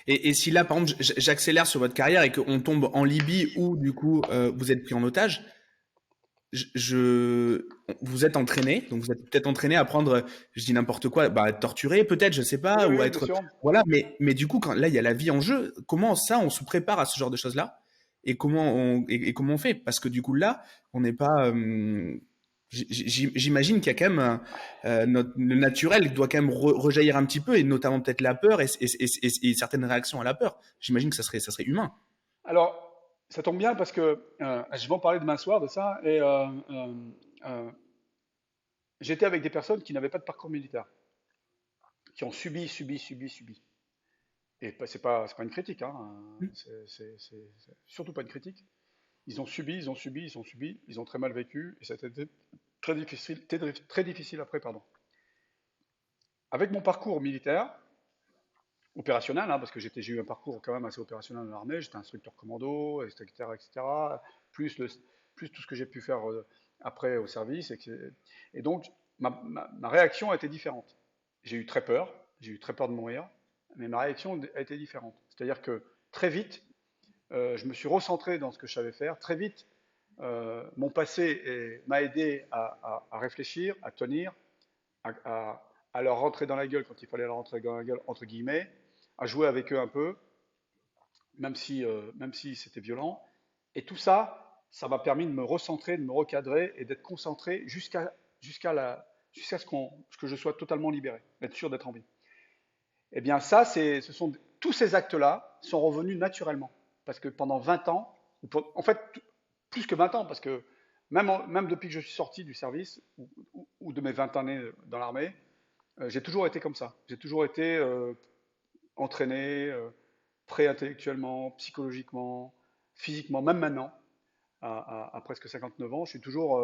et si là, par exemple, j'accélère sur votre carrière et qu'on tombe en Libye où, du coup, vous êtes pris en otage, vous êtes entraîné, donc vous êtes peut-être entraîné à prendre, je dis n'importe quoi, bah, à être torturé peut-être, je sais
Oui,
pas, ou
oui,
à
bien
être,
sûr.
voilà, mais du coup, quand là, il y a la vie en jeu, comment ça, on se prépare à ce genre de choses-là? Et comment on fait? Parce que du coup, là, on n'est pas, J'imagine qu'il y a quand même le naturel doit quand même rejaillir un petit peu, et notamment peut-être la peur et certaines réactions à la peur. J'imagine que ça serait humain.
Alors, ça tombe bien parce que je vais en parler demain soir de ça. Et euh, j'étais avec des personnes qui n'avaient pas de parcours militaire, qui ont subi. Et c'est pas une critique, hein, c'est surtout pas une critique. Ils ont subi, ils ont très mal vécu, et ça a été très difficile après, pardon. Avec mon parcours militaire, opérationnel, hein, parce que j'ai eu un parcours quand même assez opérationnel dans l'armée, j'étais instructeur commando, etc., plus, plus tout ce que j'ai pu faire après au service. Et donc, ma réaction a été différente. J'ai eu très peur de mourir, mais ma réaction a été différente. C'est-à-dire que très vite, je me suis recentré dans ce que je savais faire. Très vite, mon passé m'a aidé à réfléchir, à tenir, à leur rentrer dans la gueule quand il fallait leur rentrer dans la gueule, entre guillemets, à jouer avec eux un peu, même si c'était violent. Et tout ça, ça m'a permis de me recentrer, de me recadrer et d'être concentré jusqu'à ce que je sois totalement libéré, d'être sûr d'être en vie. Eh bien, tous ces actes-là sont revenus naturellement. Parce que pendant 20 ans, en fait, plus que 20 ans, parce que même depuis que je suis sorti du service, ou de mes 20 années dans l'armée, j'ai toujours été comme ça. J'ai toujours été entraîné, prêt intellectuellement, psychologiquement, physiquement, même maintenant, à presque 59 ans, je suis toujours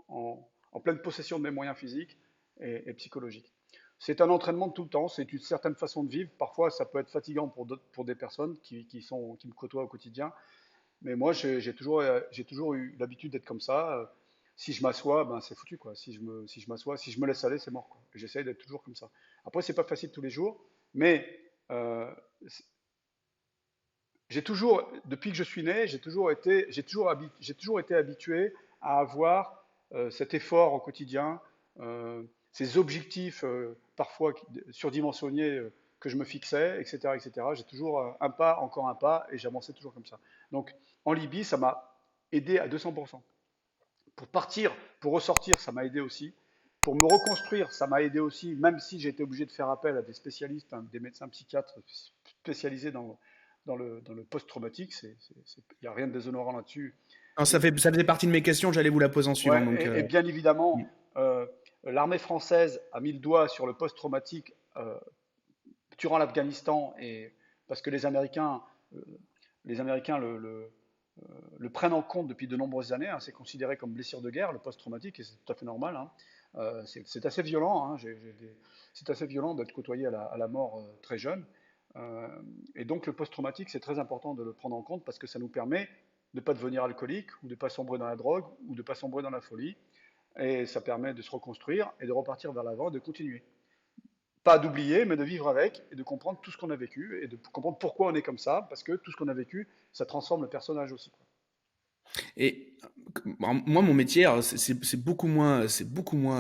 en pleine possession de mes moyens physiques et psychologiques. C'est un entraînement de tout le temps, c'est une certaine façon de vivre. Parfois, ça peut être fatigant pour des personnes qui me côtoient au quotidien. Mais moi, j'ai toujours eu l'habitude d'être comme ça. Si je m'assois, ben, c'est foutu, quoi. Si je m'assois, si je me laisse aller, c'est mort, quoi. Et j'essaye d'être toujours comme ça. Après, c'est pas facile tous les jours, mais euh, depuis que je suis né, j'ai toujours été habitué à avoir cet effort au quotidien, ces objectifs parfois surdimensionnés que je me fixais, etc., etc. J'ai toujours un pas, encore un pas, et j'avançais toujours comme ça. Donc, en Libye, ça m'a aidé à 200%. Pour partir, pour ressortir, ça m'a aidé aussi. Pour me reconstruire, ça m'a aidé aussi, même si j'ai été obligé de faire appel à des spécialistes, hein, des médecins psychiatres spécialisés dans le post-traumatique. Il n'y a rien de déshonorant là-dessus.
Non, ça faisait partie de mes questions, j'allais vous la poser en suivant.
Ouais,
Donc,
et bien évidemment, l'armée française a mis le doigt sur le post-traumatique durant l'Afghanistan, parce que euh, les Américains le prennent en compte depuis de nombreuses années, hein. C'est considéré comme blessure de guerre, le post-traumatique, et c'est tout à fait normal, hein. C'est assez violent, hein. C'est assez violent d'être côtoyé à la mort très jeune. Euh, et donc le post-traumatique, c'est très important de le prendre en compte parce que ça nous permet de ne pas devenir alcoolique ou de ne pas sombrer dans la drogue ou de ne pas sombrer dans la folie. Et ça permet de se reconstruire et de repartir vers l'avant, de continuer. Pas d'oublier, mais de vivre avec et de comprendre tout ce qu'on a vécu et de comprendre pourquoi on est comme ça, parce que tout ce qu'on a vécu, ça transforme le personnage aussi, quoi.
et moi, mon métier, alors, c'est beaucoup moins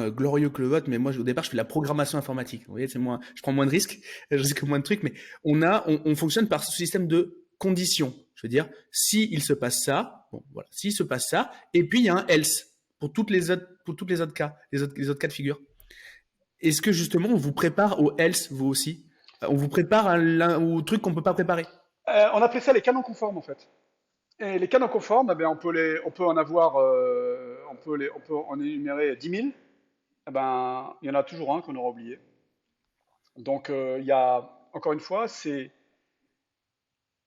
glorieux que le vôtre, mais moi, au départ, je fais de la programmation informatique. Vous voyez, c'est moins, je prends moins de risques, je risque moins de trucs, mais on fonctionne par ce système de conditions. Je veux dire, si il se passe ça, bon, voilà, s'il se passe ça, et puis il y a un else pour toutes les autres cas, les autres cas de figure. Est-ce que justement, on vous prépare au else, vous aussi? On vous prépare au truc qu'on peut pas préparer?
On appelait ça les canons conformes, en fait. Et les canons conformes, eh ben, on peut en avoir, on peut en énumérer 10 000. Eh ben, il y en a toujours un qu'on aura oublié. Donc, il y a, encore une fois,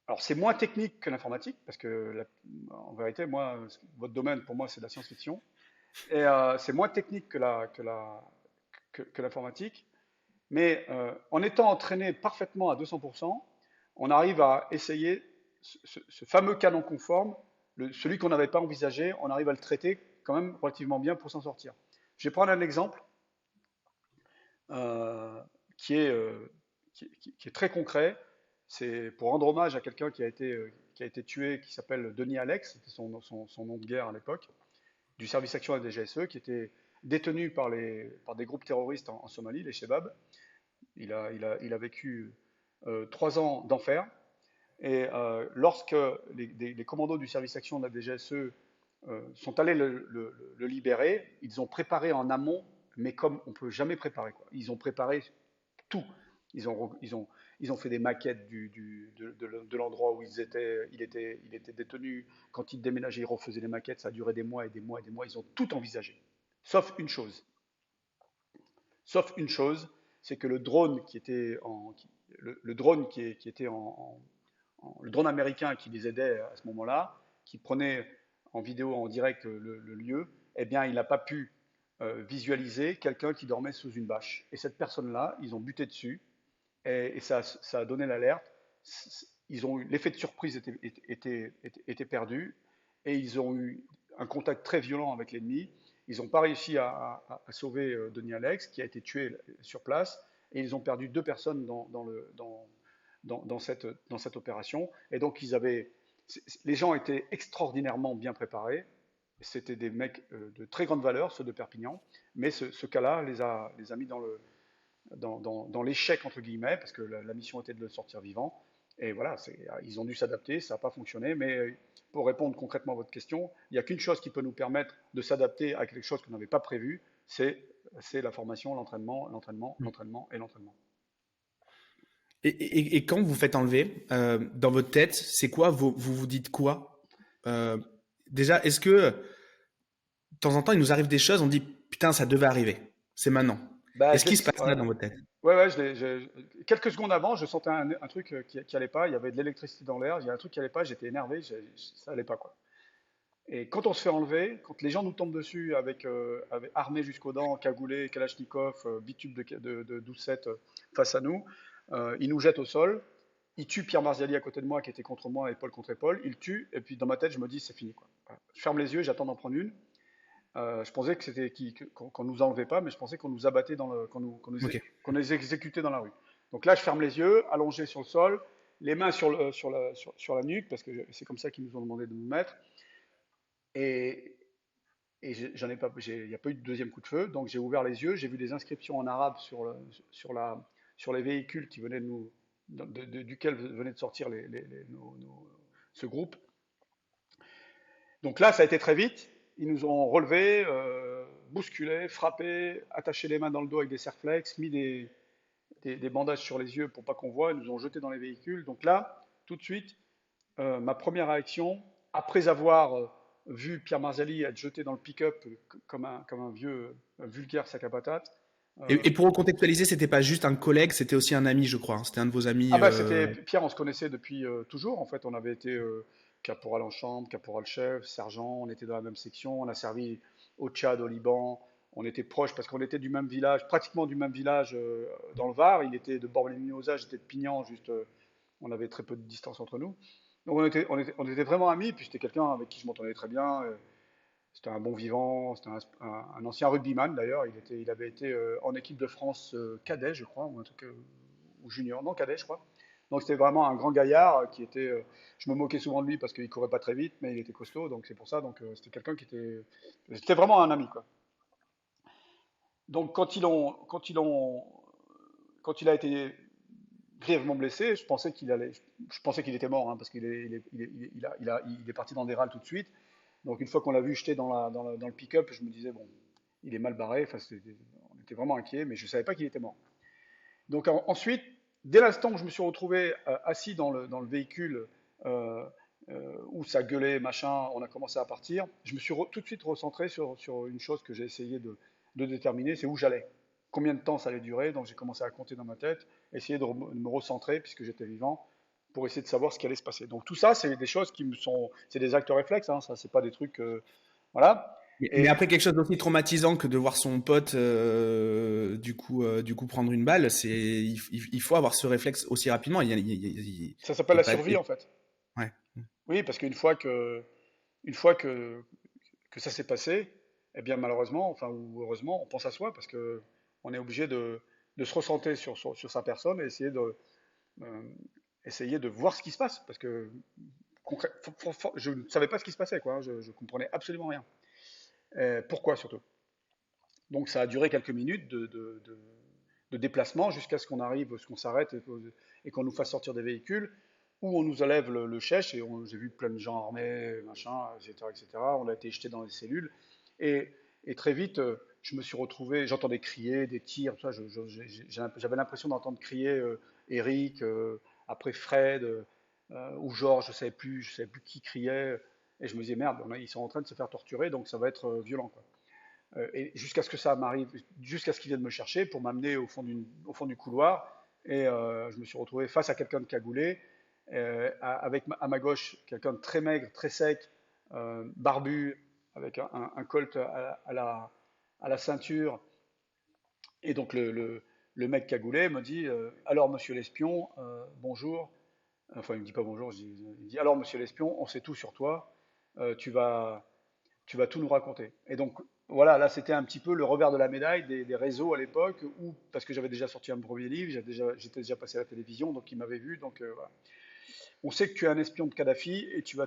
alors c'est moins technique que l'informatique, parce que en vérité, moi, votre domaine, pour moi, c'est de la science-fiction. Et c'est moins technique que l'informatique. Mais en étant entraîné parfaitement à 200%, on arrive à essayer ce fameux canon conforme, celui qu'on n'avait pas envisagé, on arrive à le traiter quand même relativement bien pour s'en sortir. Je vais prendre un exemple euh, qui, est, qui est très concret. C'est pour rendre hommage à quelqu'un qui a été tué, qui s'appelle Denis Alex, c'était son nom de guerre à l'époque, du service action et des GSE, qui était détenu par des groupes terroristes en Somalie, les Shebabs. Il a vécu 3 ans d'enfer. Et lorsque les commandos du service action de la DGSE sont allés le libérer. Ils ont préparé en amont, mais comme on ne peut jamais préparer, quoi. Ils ont préparé tout. Ils ont fait des maquettes de l'endroit où il était détenu. Quand ils déménageaient, ils refaisaient les maquettes. Ça a duré des mois et des mois et des mois. Ils ont tout envisagé. Sauf une chose. Sauf une chose, c'est que le drone qui était en, le drone qui était le drone américain qui les aidait à ce moment-là, qui prenait en vidéo, en direct le lieu, eh bien, il n'a pas pu visualiser quelqu'un qui dormait sous une bâche. Et cette personne-là, ils ont buté dessus et ça a donné l'alerte. L'effet de surprise était perdu et ils ont eu un contact très violent avec l'ennemi. Ils n'ont pas réussi à sauver Denis Alex, qui a été tué sur place, et ils ont perdu 2 personnes dans cette opération. Et donc, les gens étaient extraordinairement bien préparés. C'était des mecs de très grande valeur, ceux de Perpignan, mais ce cas-là les a mis dans l'échec, entre guillemets, parce que la mission était de le sortir vivant. Et voilà, ils ont dû s'adapter, ça n'a pas fonctionné, mais pour répondre concrètement à votre question, il n'y a qu'une chose qui peut nous permettre de s'adapter à quelque chose qu'on n'avait pas prévu, c'est la formation, l'entraînement, l'entraînement, l'entraînement et l'entraînement.
Et quand vous faites enlever, dans votre tête, c'est quoi, vous dites quoi? Déjà, est-ce que, de temps en temps, il nous arrive des choses, on dit, putain, ça devait arriver, c'est maintenant.
Bah,
Est-ce qu'il se passe
ouais.
là dans votre tête?
Ouais, quelques secondes avant, je sentais un truc qui allait pas. Il y avait de l'électricité dans l'air. Il y a un truc qui allait pas. J'étais énervé. Ça allait pas, quoi. Et quand on se fait enlever, quand les gens nous tombent dessus avec armés jusqu'aux dents, cagoulés, Kalachnikov, bitube de 12-7 face à nous, ils nous jettent au sol. Ils tuent Pierre Marziali à côté de moi, qui était contre moi, épaule contre épaule. Ils le tuent. Et puis dans ma tête, je me dis, c'est fini, quoi. Voilà. Je ferme les yeux, j'attends d'en prendre une. Je pensais que c'était qu'on nous enlevait pas, mais je pensais qu'on nous abattait
Ok.
qu'on nous exécutait dans la rue. Donc là, je ferme les yeux, allongé sur le sol, les mains sur la nuque, parce que c'est comme ça qu'ils nous ont demandé de nous mettre. Et, j'en ai pas, il n'y a pas eu de deuxième coup de feu, donc j'ai ouvert les yeux, j'ai vu des inscriptions en arabe sur les véhicules qui venaient duquel venait de sortir ce groupe. Donc là, ça a été très vite. Ils nous ont relevés, bousculés, frappés, attachés les mains dans le dos avec des serflex, mis des bandages sur les yeux pour pas qu'on voit. Ils nous ont jetés dans les véhicules. Donc là, tout de suite, ma première réaction, après avoir vu Pierre Marzali être jeté dans le pick-up comme un vieux vulgaire sac à patates.
Et pour recontextualiser, c'était pas juste un collègue, c'était aussi un ami, je crois, hein. C'était un de vos amis.
Ah bah c'était Pierre, on se connaissait depuis toujours. En fait, on avait été caporal en chambre, caporal chef, sergent. On était dans la même section. On a servi au Tchad, au Liban. On était proches parce qu'on était du même village, pratiquement du même village dans le Var. Il était de Bord-les-Mimosas, j'étais de Pignan. Juste, on avait très peu de distance entre nous. Donc on était vraiment amis. Puis c'était quelqu'un avec qui je m'entendais très bien. C'était un bon vivant. C'était un ancien rugbyman d'ailleurs. Il avait été en équipe de France cadet, je crois, ou un truc ou junior, non cadet, je crois. Donc c'était vraiment un grand gaillard qui était. Je me moquais souvent de lui parce qu'il courait pas très vite, mais il était costaud, donc c'est pour ça. Donc c'était quelqu'un qui était. C'était vraiment un ami, quoi. Donc quand il a été grièvement blessé, je pensais qu'il était mort, hein, parce qu'il est parti dans des râles tout de suite. Donc une fois qu'on l'a vu jeté dans le pick-up, je me disais bon, il est mal barré. Enfin, on était vraiment inquiets, mais je savais pas qu'il était mort. Donc ensuite, dès l'instant où je me suis retrouvé assis dans le véhicule euh, où ça gueulait, machin, on a commencé à partir, je me suis tout de suite recentré sur une chose que j'ai essayé de déterminer, c'est où j'allais. Combien de temps ça allait durer, donc j'ai commencé à compter dans ma tête, essayer de me recentrer puisque j'étais vivant, pour essayer de savoir ce qui allait se passer. Donc tout ça, c'est des choses c'est des actes réflexes, hein, ça, c'est pas des trucs, voilà.
Mais après quelque chose d'aussi traumatisant que de voir son pote du coup prendre une balle, il faut avoir ce réflexe aussi rapidement.
Ça s'appelle la
pas,
survie en fait.
ouais.
Oui, parce une fois que ça s'est passé, eh bien malheureusement, enfin ou heureusement, on pense à soi parce que on est obligé de se recentrer sur sa personne et euh, essayer de voir ce qui se passe parce que je ne savais pas ce qui se passait, quoi, hein, je comprenais absolument rien. Pourquoi surtout? Donc ça a duré quelques minutes de déplacement jusqu'à ce qu'on arrive, ce qu'on s'arrête et qu'on nous fasse sortir des véhicules. où on nous enlève le chèche, et j'ai vu plein de gens armés, machin, etc., etc. On a été jetés dans les cellules, et, et très vite, je me suis retrouvé, j'entendais crier, des tirs, tout ça, j'avais l'impression d'entendre crier Eric, après Fred, ou Georges, je savais plus qui criait, et je me disais, merde, ils sont en train de se faire torturer, donc ça va être violent, quoi. Et jusqu'à ce que ça m'arrive, jusqu'à ce qu'ils viennent me chercher pour m'amener au fond du couloir. Et je me suis retrouvé face à quelqu'un de cagoulé, avec à ma gauche quelqu'un de très maigre, très sec, barbu, avec un colt à la ceinture. Et donc le mec cagoulé me dit alors monsieur l'espion, bonjour. Enfin, il me dit pas bonjour, il dit alors monsieur l'espion, on sait tout sur toi, tu vas tout nous raconter. Et donc, voilà, là, c'était un petit peu le revers de la médaille des réseaux à l'époque, où, parce que j'avais déjà sorti un premier livre, j'étais déjà passé à la télévision, donc ils m'avaient vu. Donc, voilà. On sait que tu es un espion de Kadhafi, et tu vas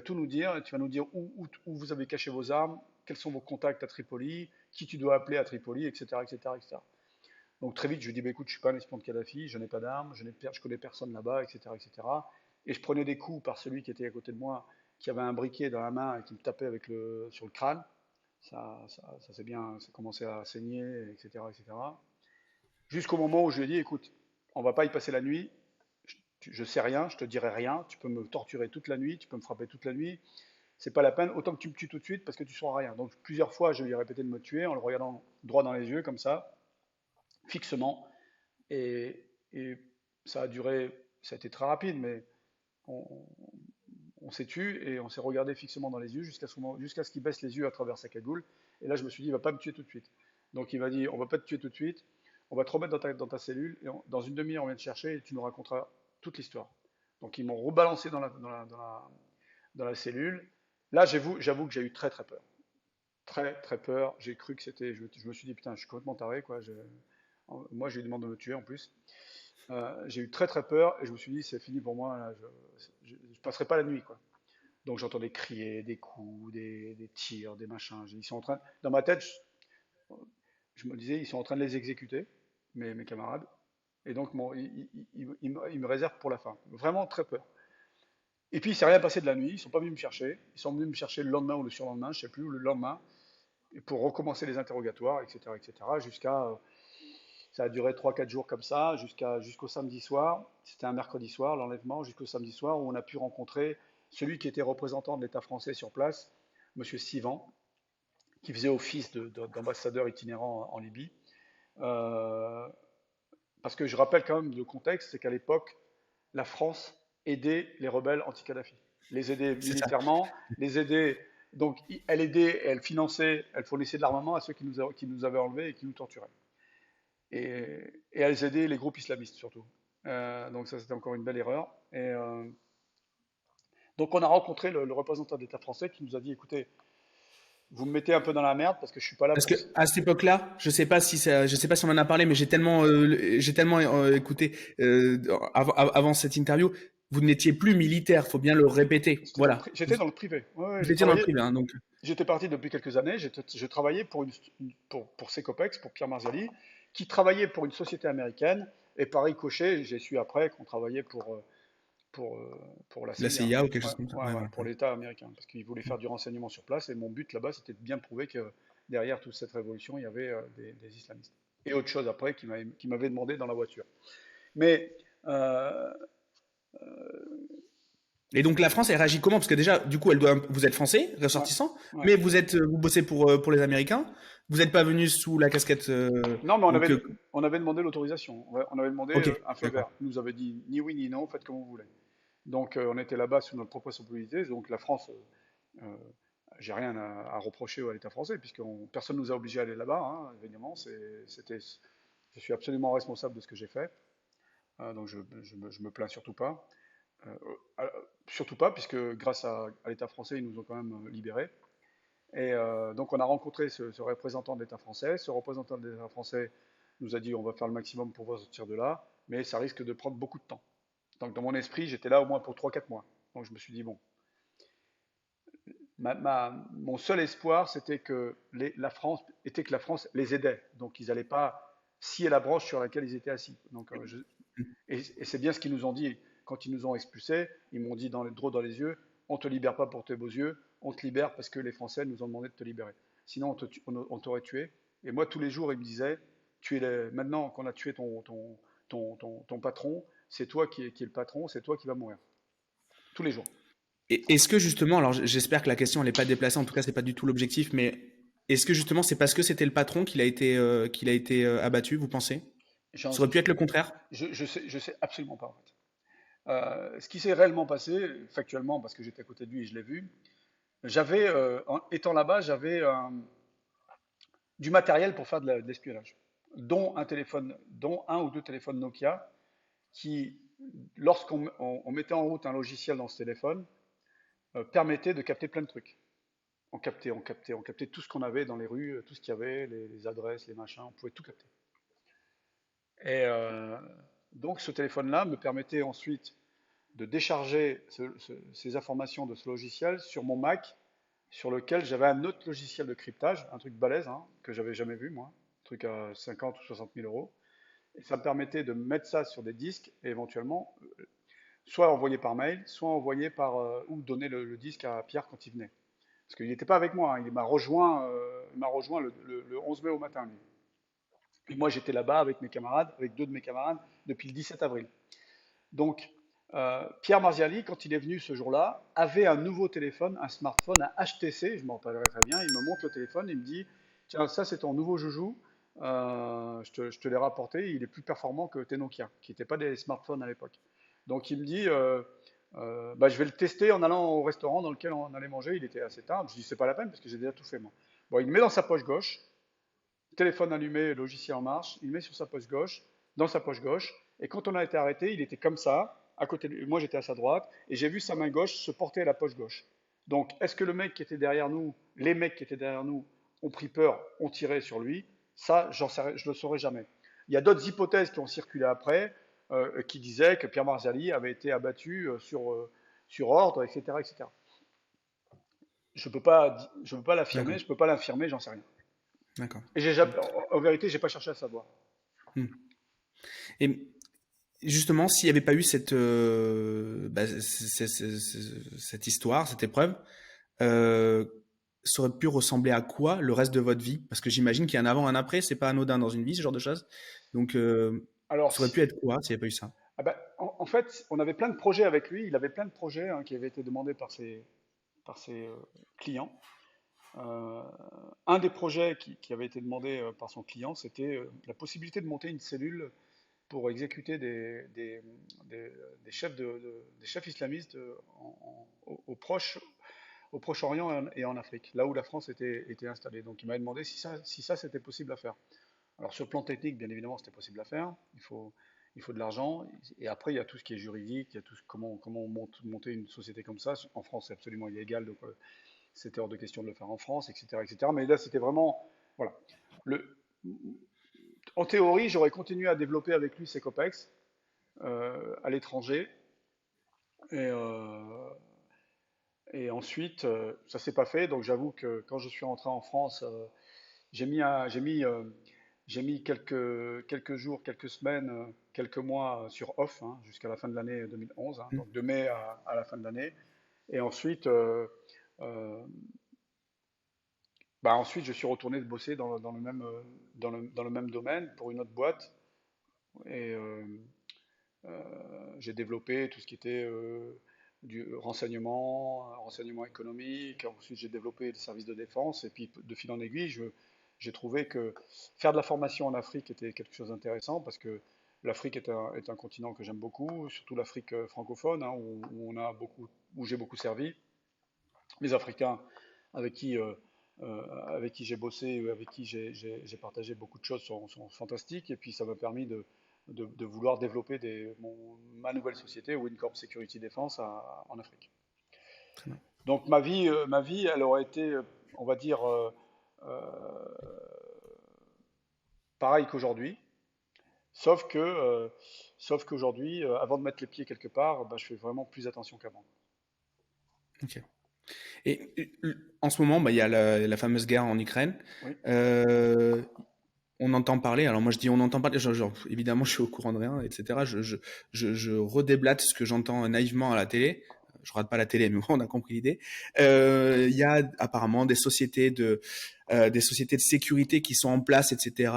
tout nous dire, et tu vas nous dire où vous avez caché vos armes, quels sont vos contacts à Tripoli, qui tu dois appeler à Tripoli, etc., etc., etc. Donc, très vite, je lui dis, bah, écoute, je suis pas un espion de Kadhafi, je n'ai pas d'armes, je connais personne là-bas, etc., etc. Et je prenais des coups par celui qui était à côté de moi, qui avait un briquet dans la main et qui me tapait sur le crâne. Ça s'est bien, ça commençait à saigner, etc., etc. Jusqu'au moment où je lui ai dit, écoute, on va pas y passer la nuit, je sais rien, je te dirai rien, tu peux me torturer toute la nuit, tu peux me frapper toute la nuit, c'est pas la peine, autant que tu me tues tout de suite parce que tu sauras rien. Donc plusieurs fois, je lui ai répété de me tuer en le regardant droit dans les yeux, comme ça, fixement, et ça a duré, ça a été très rapide, mais on, on s'est tu et on s'est regardé fixement dans les yeux jusqu'à ce qu'il baisse les yeux à travers sa cagoule. Et là, je me suis dit, il va pas me tuer tout de suite. Donc il m'a dit, on va pas te tuer tout de suite, on va te remettre dans ta cellule, et dans une demi-heure, on vient te chercher et tu nous raconteras toute l'histoire. Donc ils m'ont rebalancé dans la cellule. Là, j'avoue que j'ai eu très très peur. Très très peur. J'ai cru que c'était. Je me suis dit, putain, je suis complètement taré, quoi. Moi, j'ai eu demandé de me tuer en plus. J'ai eu très très peur et je me suis dit, c'est fini pour moi, là, je passerai pas la nuit, quoi. Donc j'entendais crier, des coups, des tirs, des machins. Ils sont en train, dans ma tête, je me disais, ils sont en train de les exécuter, mes camarades. Et donc ils me réservent pour la fin. Vraiment très peur. Et puis il s'est rien passé de la nuit, ils sont pas venus me chercher. Ils sont venus me chercher le lendemain ou le surlendemain, je sais plus, ou le lendemain, et pour recommencer les interrogatoires, etc., etc. Ça a duré 3 4 jours comme ça, jusqu'au samedi soir. C'était un mercredi soir, l'enlèvement, jusqu'au samedi soir où on a pu rencontrer celui qui était représentant de l'État français sur place, Monsieur Sivan, qui faisait office d'ambassadeur itinérant en Libye. Euh, Parce que je rappelle quand même le contexte, c'est qu'à l'époque, la France aidait les rebelles anti-Kadhafi. Les aidait
C'est ça.
militairement, les aidait. Donc, elle aidait, elle finançait, elle fournissait de l'armement à ceux qui nous avaient enlevés et qui nous torturaient. Et elles aidaient les groupes islamistes surtout. Donc ça c'était encore une belle erreur. Donc on a rencontré le représentant de l'État français qui nous a dit, écoutez, vous me mettez un peu dans la merde parce que je suis pas là
Parce
pour...
que à cette époque-là, je sais pas si on en a parlé, mais j'ai tellement écouté avant cette interview, vous n'étiez plus militaire, faut bien le répéter. Voilà.
J'étais dans le privé. Ouais, ouais,
Vous étiez dans le privé, hein, donc.
j'étais parti depuis quelques années. Je travaillais pour Secopex, pour Pierre Marzali, qui travaillait pour une société américaine. Et par ricochet, j'ai su après qu'on travaillait pour, pour la
La
CIA.
CIA ou quelque
Ouais,
chose comme ça.
ouais,
Ouais,
ouais,
ouais.
pour l'État américain, parce qu'ils voulaient faire du renseignement sur place, et mon but là-bas, c'était de bien prouver que derrière toute cette révolution, il y avait des islamistes. Et autre chose après qui m'avait demandé dans la voiture. Mais euh,
Et donc la France, elle réagit comment? Parce que déjà, du coup, vous êtes français,
ouais,
ressortissant,
ouais.
mais vous bossez pour les Américains. Vous n'êtes pas venu sous la casquette.
Non, mais
Donc,
on avait demandé l'autorisation. On avait demandé
ok,
un feu vert.
d'accord.
Ils nous avait dit ni oui ni non, faites comme vous voulez. Donc on était là-bas sous notre propre responsabilité. Donc la France, euh, j'ai rien à reprocher à l'État français, puisque personne ne nous a obligés à aller là-bas, hein, évidemment. Je suis absolument responsable de ce que j'ai fait. Donc je me plains surtout pas. Euh, Surtout pas, puisque grâce à l'État français, ils nous ont quand même libérés. Et donc on a rencontré ce représentant de l'État français. Ce représentant de l'État français nous a dit on va faire le maximum pour vous sortir de là, mais ça risque de prendre beaucoup de temps. Donc dans mon esprit, j'étais là au moins pour 3 4 mois. Donc je me suis dit, bon, mon seul espoir, c'était que la France les aidait. Donc ils n'allaient pas scier la branche sur laquelle ils étaient assis. Donc, et c'est bien ce qu'ils nous ont dit. quand ils nous ont expulsés, ils m'ont dit droit dans les yeux, on ne te libère pas pour tes beaux yeux, on te libère parce que les Français nous ont demandé de te libérer. Sinon, on t'aurait tué. Et moi, tous les jours, ils me disaient, maintenant qu'on a tué ton patron, c'est toi qui est le patron, c'est toi qui vas mourir. Tous les jours.
Et est-ce que justement, alors j'espère que la question elle n'est pas déplacée, en tout cas c'est pas du tout l'objectif, mais est-ce que justement c'est parce que c'était le patron qu'il a été abattu, vous pensez?
J'en-
Ça aurait pu être le contraire?
je sais absolument pas en fait. Ce qui s'est réellement passé, factuellement, parce que j'étais à côté de lui et je l'ai vu, étant là-bas, j'avais du matériel pour faire de l'espionnage, dont un ou deux téléphones Nokia qui, lorsqu'on mettait en route un logiciel dans ce téléphone, permettait de capter plein de trucs. On captait tout ce qu'on avait dans les rues, tout ce qu'il y avait, les adresses, les machins, on pouvait tout capter. Et donc ce téléphone-là me permettait ensuite de décharger ces informations de ce logiciel sur mon Mac, sur lequel j'avais un autre logiciel de cryptage, un truc balèze, hein, que j'avais jamais vu moi, un truc à 50 ou 60 000 euros. Et ça me permettait de mettre ça sur des disques et éventuellement soit envoyer par mail, soit envoyer ou donner le disque à Pierre quand il venait. Parce qu'il n'était pas avec moi, hein, il m'a rejoint le 11 mai au matin. Lui. Et moi j'étais là-bas avec mes camarades, avec deux de mes camarades, depuis le 17 avril. Donc Pierre Marziali, quand il est venu ce jour-là, avait un nouveau téléphone, un smartphone, un HTC, je m'en rappellerai très bien, il me montre le téléphone, il me dit, tiens, ça c'est ton nouveau joujou, je te l'ai rapporté, il est plus performant que tes Nokia, qui n'étaient pas des smartphones à l'époque. Donc il me dit, bah, je vais le tester en allant au restaurant dans lequel on allait manger, il était assez tard, je dis, c'est pas la peine parce que j'ai déjà tout fait moi. Bon, il me met dans sa poche gauche, téléphone allumé, logiciel en marche, il met sur sa poche gauche, dans sa poche gauche, et quand on a été arrêté, il était comme ça, à côté de lui, moi j'étais à sa droite, et j'ai vu sa main gauche se porter à la poche gauche. Donc, est-ce que le mec qui était derrière nous, les mecs qui étaient derrière nous, ont pris peur, ont tiré sur lui? Ça, je ne le saurais jamais. Il y a d'autres hypothèses qui ont circulé après, qui disaient que Pierre Marzali avait été abattu sur ordre, etc., etc. Je ne peux pas l'affirmer,
D'accord,
je ne peux pas l'infirmer, j'en sais rien.
d'accord.
Et en vérité, j'ai pas cherché à savoir.
Hmm. Et justement, s'il n'y avait pas eu cette histoire, cette épreuve, euh, ça aurait pu ressembler à quoi le reste de votre vie? Parce que j'imagine qu'il y a un avant, un après, c'est pas anodin dans une vie, ce genre de choses. Donc,
Alors,
ça aurait pu être quoi s'il n'y avait pas eu ça?
ah ben, en fait, on avait plein de projets avec lui. Il avait plein de projets hein, qui avaient été demandés par ses clients. Euh, un des projets qui avait été demandé par son client, c'était la possibilité de monter une cellule pour exécuter des chefs, des chefs islamistes au Proche-Orient et en Afrique, là où la France était installée. Donc il m'avait demandé si ça c'était possible à faire. Alors sur le plan technique, bien évidemment, c'était possible à faire. Il faut de l'argent. Et après, il y a tout ce qui est juridique, il y a tout comment monter une société comme ça. En France, c'est absolument illégal, donc c'était hors de question de le faire en France, etc., etc. Mais là, c'était vraiment, voilà. Le, En théorie, j'aurais continué à développer avec lui ses copex à l'étranger. Et, euh, et ensuite, ça s'est pas fait. Donc j'avoue que quand je suis rentré en France, j'ai mis, un- j'ai mis quelques jours, quelques semaines, quelques mois sur off hein, jusqu'à la fin de l'année 2011, hein,
Hmm.
donc de mai à la fin de l'année. Et ensuite, euh, ensuite, je suis retourné bosser dans le même, dans le même domaine pour une autre boîte. Et j'ai développé tout ce qui était du renseignement économique. Ensuite, j'ai développé les services de défense. Et puis, de fil en aiguille, j'ai trouvé que faire de la formation en Afrique était quelque chose d'intéressant parce que l'Afrique est un continent que j'aime beaucoup, surtout l'Afrique francophone, hein, où j'ai beaucoup servi. Les Africains avec qui, euh, avec qui j'ai bossé, avec qui j'ai partagé beaucoup de choses sont fantastiques. Et puis ça m'a permis de vouloir développer ma nouvelle société, WinCorp Security Defense, en Afrique.
Très bien.
Donc ma vie, elle aurait été, on va dire, euh, pareille qu'aujourd'hui, sauf que, sauf qu'aujourd'hui, avant de mettre les pieds quelque part, bah, je fais vraiment plus attention qu'avant.
Ok. Et en ce moment, bah, il y a la fameuse guerre en Ukraine.
Oui.
Euh, on entend parler. Alors moi je dis on entend parler. Évidemment, je suis au courant de rien, etc. Je redéblate ce que j'entends naïvement à la télé. Je rate pas la télé, mais on a compris l'idée. Il y a apparemment des sociétés de sécurité qui sont en place, etc.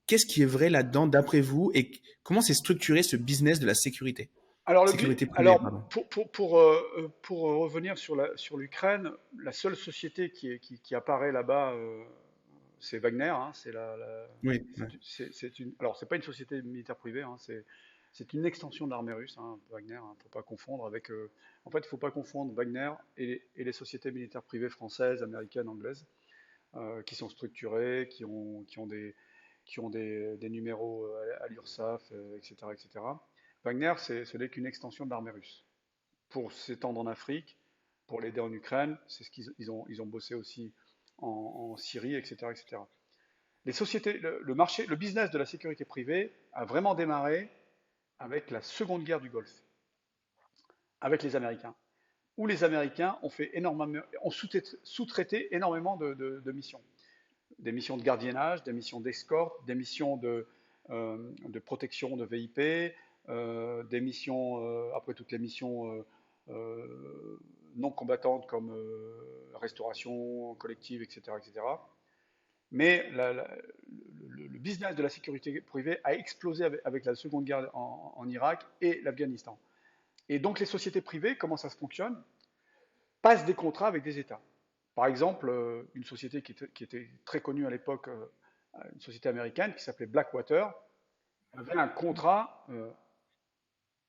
Qu'est-ce qui est vrai là-dedans d'après vous et comment c'est structuré ce business de la sécurité?
Alors,
Sécurité privée, pardon.
pour revenir sur l'Ukraine, la seule société qui apparaît là-bas, c'est Wagner. Hein,
Oui, ouais.
alors, c'est pas une société militaire privée, hein, c'est une extension de l'armée russe, hein, Wagner. Hein, faut pas confondre avec. En fait, il faut pas confondre Wagner et les sociétés militaires privées françaises, américaines, anglaises, qui sont structurées, qui ont des numéros à l'URSSAF, etc., etc. Wagner, ce n'est qu'une extension de l'armée russe. Pour s'étendre en Afrique, pour l'aider en Ukraine, c'est ce qu'ils ont bossé aussi en Syrie, etc., etc. Les sociétés, le marché, le business de la sécurité privée a vraiment démarré avec la Seconde Guerre du Golfe, avec les Américains, où les Américains ont sous-traité énormément de missions. Des missions de gardiennage, des missions d'escorte, des missions de protection de VIP, des missions, après toutes les missions non combattantes comme restauration collective, etc., etc. Mais le business de la sécurité privée a explosé avec la Seconde Guerre en Irak et l'Afghanistan. Et donc les sociétés privées, comment ça se fonctionne? Passent des contrats avec des États. Par exemple, une société qui était très connue à l'époque, une société américaine qui s'appelait Blackwater, avait un contrat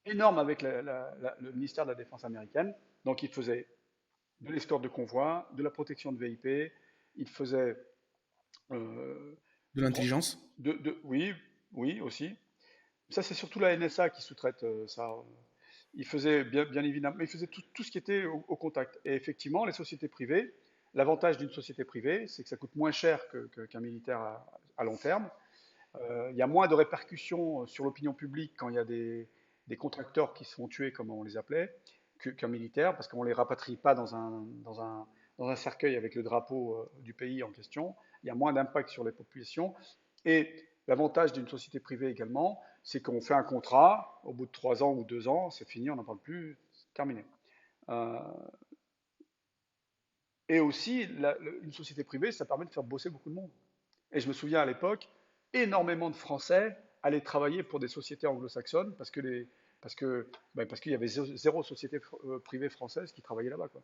énorme avec le ministère de la Défense américaine. Donc il faisait de l'escorte de convoi, de la protection de VIP, il faisait
De l'intelligence?
oui, oui aussi. Ça c'est surtout la NSA qui sous-traite ça. Il faisait bien évidemment, mais il faisait tout ce qui était au contact. Et effectivement, les sociétés privées, l'avantage d'une société privée, c'est que ça coûte moins cher qu'un militaire à long terme. Il y a moins de répercussions sur l'opinion publique quand il y a des contracteurs qui se font tuer, comme on les appelait, qu'un militaire, parce qu'on ne les rapatrie pas dans un cercueil avec le drapeau du pays en question. Il y a moins d'impact sur les populations. Et l'avantage d'une société privée également, c'est qu'on fait un contrat, au bout de 3 ans ou 2 ans, c'est fini, on n'en parle plus, c'est terminé. Euh, et aussi, une société privée, ça permet de faire bosser beaucoup de monde. Et je me souviens à l'époque, énormément de Français allaient travailler pour des sociétés anglo-saxonnes parce qu'il y avait zéro société privée française qui travaillait là-bas, quoi.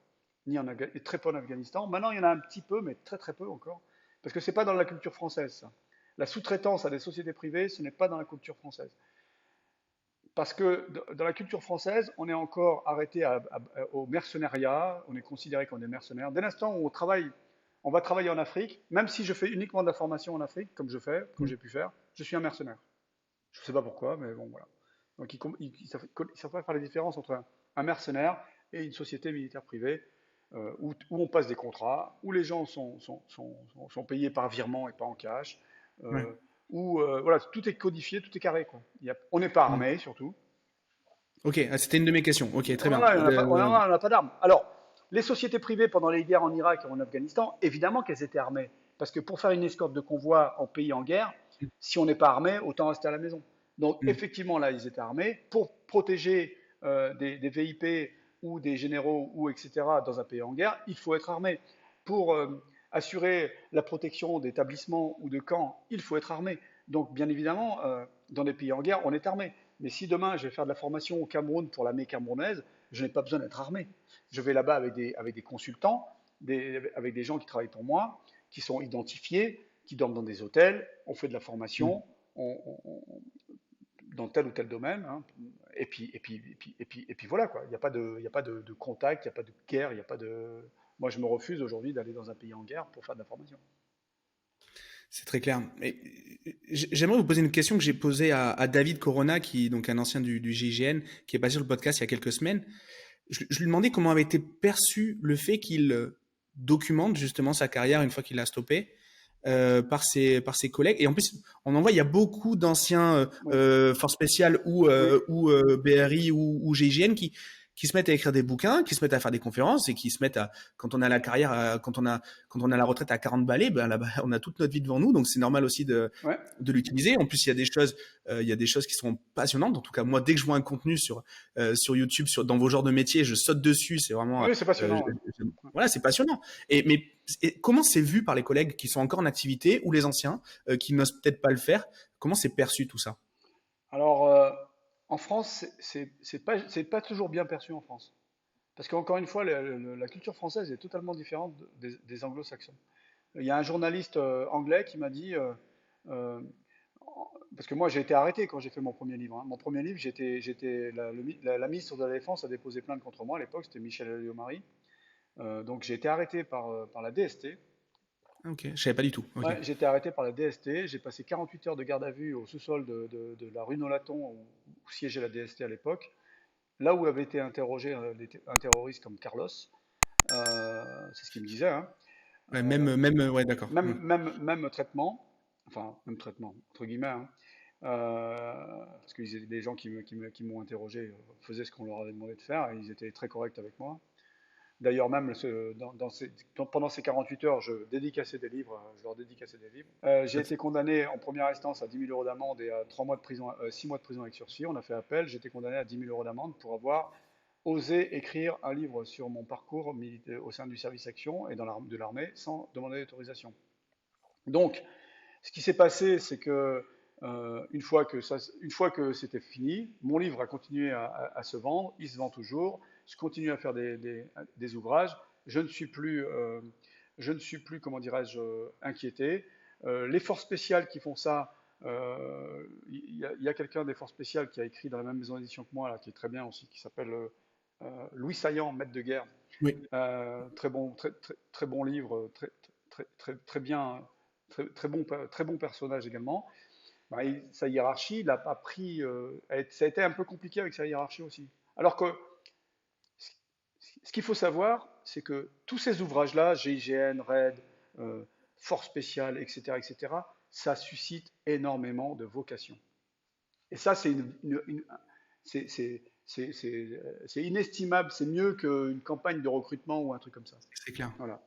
Et très peu en Afghanistan. Maintenant, il y en a un petit peu, mais très très peu encore. Parce que c'est pas dans la culture française, ça. La sous-traitance à des sociétés privées, ce n'est pas dans la culture française. Parce que dans la culture française, on est encore arrêté au mercenariat, on est considéré comme des mercenaires. Dès l'instant où on va travailler en Afrique, même si je fais uniquement de la formation en Afrique, comme j'ai pu faire, je suis un mercenaire. Je ne sais pas pourquoi, mais bon, voilà. Donc ils ne savent pas faire la différence entre un mercenaire et une société militaire privée, où on passe des contrats, où les gens sont payés par virement et pas en cash,
Ouais.
où voilà, tout est codifié, tout est carré, quoi. On n'est pas
Mm.
armé, surtout.
Ok, c'était une de mes questions. Ok, très bien.
Voilà, on n'a pas d'armes. Alors, les sociétés privées pendant les guerres en Irak et en Afghanistan, évidemment qu'elles étaient armées. Parce que pour faire une escorte de convoi en pays en guerre, si on n'est pas armé, autant rester à la maison. Donc,
Mm.
effectivement, là, ils étaient armés pour protéger des VIP ou des généraux ou etc. dans un pays en guerre. Il faut être armé. Pour assurer la protection d'établissements ou de camps, il faut être armé. Donc, bien évidemment, dans des pays en guerre, on est armé. Mais si demain je vais faire de la formation au Cameroun pour l'armée camerounaise, je n'ai pas besoin d'être armé. Je vais là-bas avec des consultants, avec des gens qui travaillent pour moi, qui sont identifiés, qui dorment dans des hôtels, on fait de la
Mm.
formation dans tel ou tel domaine, hein, et puis voilà quoi. Il n'y a pas de contact, il n'y a pas de guerre, il n'y a pas de. Moi, je me refuse aujourd'hui d'aller dans un pays en guerre pour faire de la formation.
C'est très clair. Et j'aimerais vous poser une question que j'ai posée à David Corona, qui est donc un ancien du GIGN, qui est passé sur le podcast il y a quelques semaines. Je lui demandais comment avait été perçu le fait qu'il documente justement sa carrière une fois qu'il l'a stoppé par ses collègues. Et en plus, on en voit, il y a beaucoup d'anciens
Oui,
forces spéciales ou
oui,
BRI ou GIGN qui qui se mettent à écrire des bouquins, qui se mettent à faire des conférences et qui se mettent à, quand on a la carrière, quand on a la retraite à 40 balais, ben là, on a toute notre vie devant nous, donc c'est normal aussi
Ouais.
de l'utiliser. En plus, il y a des choses qui sont passionnantes. En tout cas, moi, dès que je vois un contenu sur YouTube, dans vos genres de métiers, je saute dessus. C'est vraiment,
Oui, c'est passionnant. Ouais.
voilà, c'est passionnant. Mais comment c'est vu par les collègues qui sont encore en activité ou les anciens qui n'osent peut-être pas le faire? Comment c'est perçu tout ça?
Alors, en France, c'est pas toujours bien perçu en France. Parce qu'encore une fois, la culture française est totalement différente des anglo-saxons. Il y a un journaliste anglais qui m'a dit, euh, parce que moi j'ai été arrêté quand j'ai fait mon premier livre. Hein. Mon premier livre, la ministre de la Défense a déposé plainte contre moi à l'époque, c'était Michel Alliot-Marie. Donc j'ai été arrêté par la DST.
Ok, je savais pas du tout. Ok.
Ouais, j'ai été arrêté par la DST. J'ai passé 48 heures de garde à vue au sous-sol de la rue Nolaton où siégeait la DST à l'époque. Là où avait été interrogé un terroriste comme Carlos. C'est ce qu'il me disait. Hein.
Ouais,
Euh,
ouais, d'accord.
même traitement, enfin, même traitement, entre guillemets, hein. Parce que les gens qui m'ont interrogé faisaient ce qu'on leur avait demandé de faire et ils étaient très corrects avec moi. D'ailleurs, même pendant ces 48 heures, je dédicaçais des livres, je leur dédicaçais des livres. J'ai été condamné en première instance à 10 000 euros d'amende et à 3 mois de prison, 6 mois de prison avec sursis. On a fait appel, j'ai été condamné à 10 000 euros d'amende pour avoir osé écrire un livre sur mon parcours au sein du service action et de l'armée sans demander d'autorisation. Donc, ce qui s'est passé, c'est que une fois que c'était fini, mon livre a continué à se vendre, il se vend toujours, je continue à faire des ouvrages, je ne suis plus comment dirais-je, inquiété. Les forces spéciales qui font ça, y a quelqu'un des forces spéciales qui a écrit dans la même maison d'édition que moi, là, qui est très bien aussi, qui s'appelle Louis Saillant, maître de guerre.
Oui.
Très bon livre, très bien, très bon personnage également. Bah, sa hiérarchie, il a pas pris, ça a été un peu compliqué avec sa hiérarchie aussi. Alors que ce qu'il faut savoir, c'est que tous ces ouvrages-là, GIGN, RAID, euh, Force spéciale, etc., ça suscite énormément de vocations. Et ça, c'est inestimable, c'est mieux qu'une campagne de recrutement ou un truc comme ça.
C'est clair.
Voilà.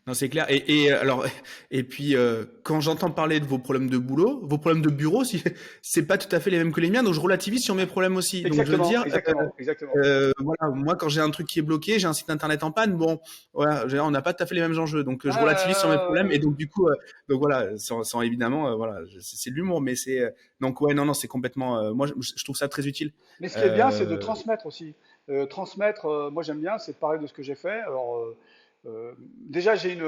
Non, c'est clair. Alors, et puis quand j'entends parler de vos problèmes de boulot, vos problèmes de bureau, si, c'est pas tout à fait les mêmes que les miens, donc je relativise sur mes problèmes aussi. Donc je veux
Exactement,
dire,
exactement.
voilà, moi quand j'ai un truc qui est bloqué, j'ai un site internet en panne, bon, voilà, on n'a pas tout à fait les mêmes enjeux, donc je relativise sur mes problèmes et donc du coup, donc voilà, sans évidemment, voilà, c'est de l'humour, mais donc ouais, non, c'est complètement, moi je trouve ça très utile.
Mais ce qui est bien, c'est de
Euh,
transmettre aussi. Transmettre, moi j'aime bien, c'est de parler de ce que j'ai fait. Alors, déjà, j'ai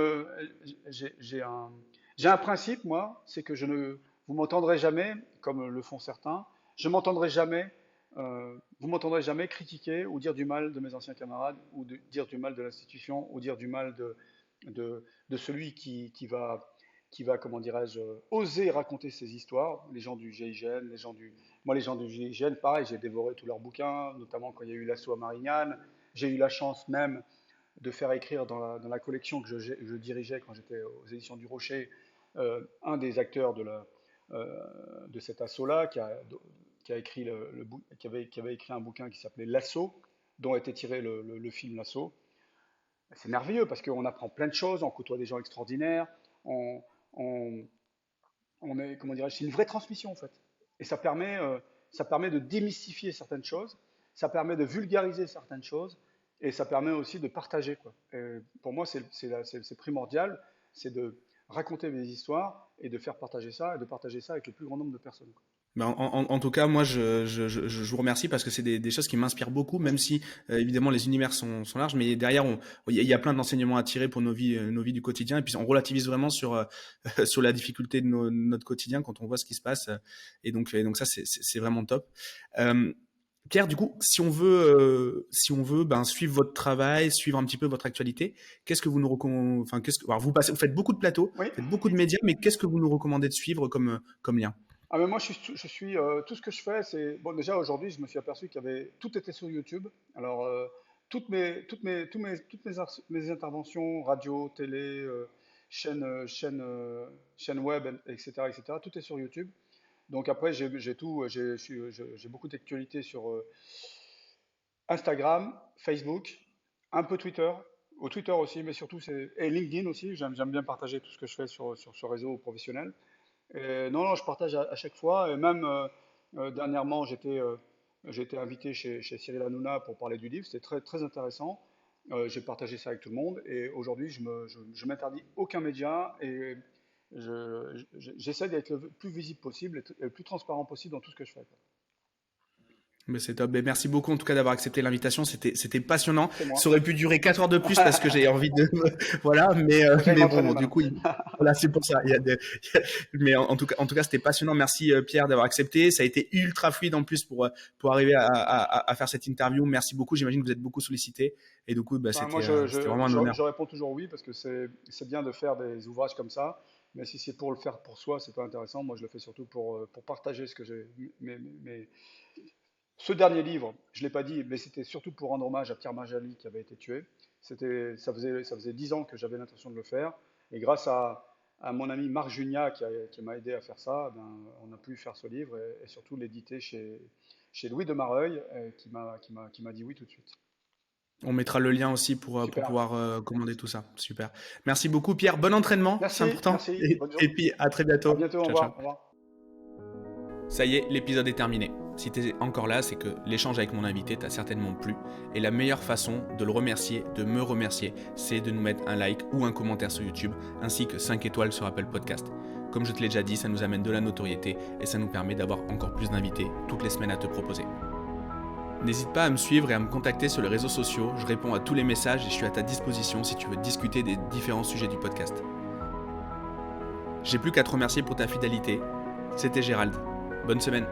un principe, moi, c'est que vous m'entendrez jamais, comme le font certains, je m'entendrai jamais, vous m'entendrez jamais critiquer ou dire du mal de mes anciens camarades, ou dire du mal de l'institution, ou dire du mal de celui qui va, comment dirais-je, oser raconter ses histoires. Les gens du GIGN, moi, les gens du GIGN, pareil, j'ai dévoré tous leurs bouquins, notamment quand il y a eu l'assaut à Marignane. J'ai eu la chance même de faire écrire dans la collection que je dirigeais quand j'étais aux éditions du Rocher, un des acteurs de cet assaut-là, qui avait écrit un bouquin qui s'appelait L'Assaut, dont était tiré le film L'Assaut. C'est merveilleux parce qu'on apprend plein de choses, on côtoie des gens extraordinaires, on, on, on est, comment dirais-je, c'est une vraie transmission en fait. Et ça permet de démystifier certaines choses, ça permet de vulgariser certaines choses, et ça permet aussi de partager, quoi. Et pour moi, c'est primordial, c'est de raconter des histoires et de faire partager ça, et de partager ça avec le plus grand nombre de personnes, quoi.
Ben, en tout cas, moi, je vous remercie parce que c'est des choses qui m'inspirent beaucoup, même si évidemment les univers sont larges, mais derrière, il y a plein d'enseignements à tirer pour nos vies du quotidien, et puis on relativise vraiment sur sur la difficulté de notre quotidien quand on voit ce qui se passe, et donc ça, c'est vraiment top. Euh, Pierre, du coup, si on veut, ben suivre votre travail, suivre un petit peu votre actualité, qu'est-ce que vous nous recommandez, enfin, alors vous faites beaucoup de plateaux,
Oui.
vous faites beaucoup de médias, mais qu'est-ce que vous nous recommandez de suivre comme lien?
Ah, mais moi, tout ce que je fais, c'est. Bon, déjà, aujourd'hui, je me suis aperçu tout était sur YouTube. Alors, mes interventions, radio, télé, chaîne web, etc., tout est sur YouTube. Donc après, j'ai beaucoup d'actualités Instagram, Facebook, un peu Twitter, au Twitter aussi, mais surtout et LinkedIn aussi. J'aime bien partager tout ce que je fais sur ce réseau professionnel. Et non, je partage à chaque fois. Et même dernièrement, j'ai été invité chez Cyril Hanouna pour parler du livre. C'était très, très intéressant. J'ai partagé ça avec tout le monde. Et aujourd'hui, je m'interdis aucun média et j'essaie d'être le plus visible possible et le plus transparent possible dans tout ce que je fais, quoi.
Mais c'est top. Mais merci beaucoup en tout cas d'avoir accepté l'invitation. C'était passionnant.
C'est moi.
Ça aurait pu durer 4 heures de plus parce que j'ai envie de voilà.
J'aille
Mais
m'entraîner
bon, du
maintenant.
coup, voilà, c'est pour ça. Mais en tout cas, c'était passionnant. Merci Pierre d'avoir accepté. Ça a été ultra fluide en plus pour arriver à faire cette interview. Merci beaucoup. J'imagine que vous êtes beaucoup sollicité et du coup, bah,
Moi,
c'était vraiment un honneur.
je réponds toujours oui parce que c'est bien de faire des ouvrages comme ça. Mais si c'est pour le faire pour soi, c'est pas intéressant. Moi, je le fais surtout pour partager ce que j'ai. Ce dernier livre, je ne l'ai pas dit, mais c'était surtout pour rendre hommage à Pierre Marjali qui avait été tué. Ça faisait 10 ans que j'avais l'intention de le faire. Et grâce à mon ami Marc Jugnat qui m'a aidé à faire ça, ben, on a pu faire ce livre et surtout l'éditer chez Louis de Mareuil qui m'a dit oui tout de suite.
On mettra le lien aussi pour
Super.
pouvoir commander tout ça. Super. Merci beaucoup Pierre. Bon entraînement, c'est important.
Merci. Bonne
Et
journée.
puis à très
À
bientôt.
bientôt. Au
Ciao,
revoir.
ciao.
Au revoir.
Ça y est, l'épisode est terminé. Si t'es encore là, c'est que l'échange avec mon invité t'a certainement plu. Et la meilleure façon de le remercier, de me remercier, c'est de nous mettre un like ou un commentaire sur YouTube, ainsi que 5 étoiles sur Apple Podcast. Comme je te l'ai déjà dit, ça nous amène de la notoriété et ça nous permet d'avoir encore plus d'invités toutes les semaines à te proposer. N'hésite pas à me suivre et à me contacter sur les réseaux sociaux, je réponds à tous les messages et je suis à ta disposition si tu veux discuter des différents sujets du podcast. J'ai plus qu'à te remercier pour ta fidélité. C'était Gérald. Bonne semaine.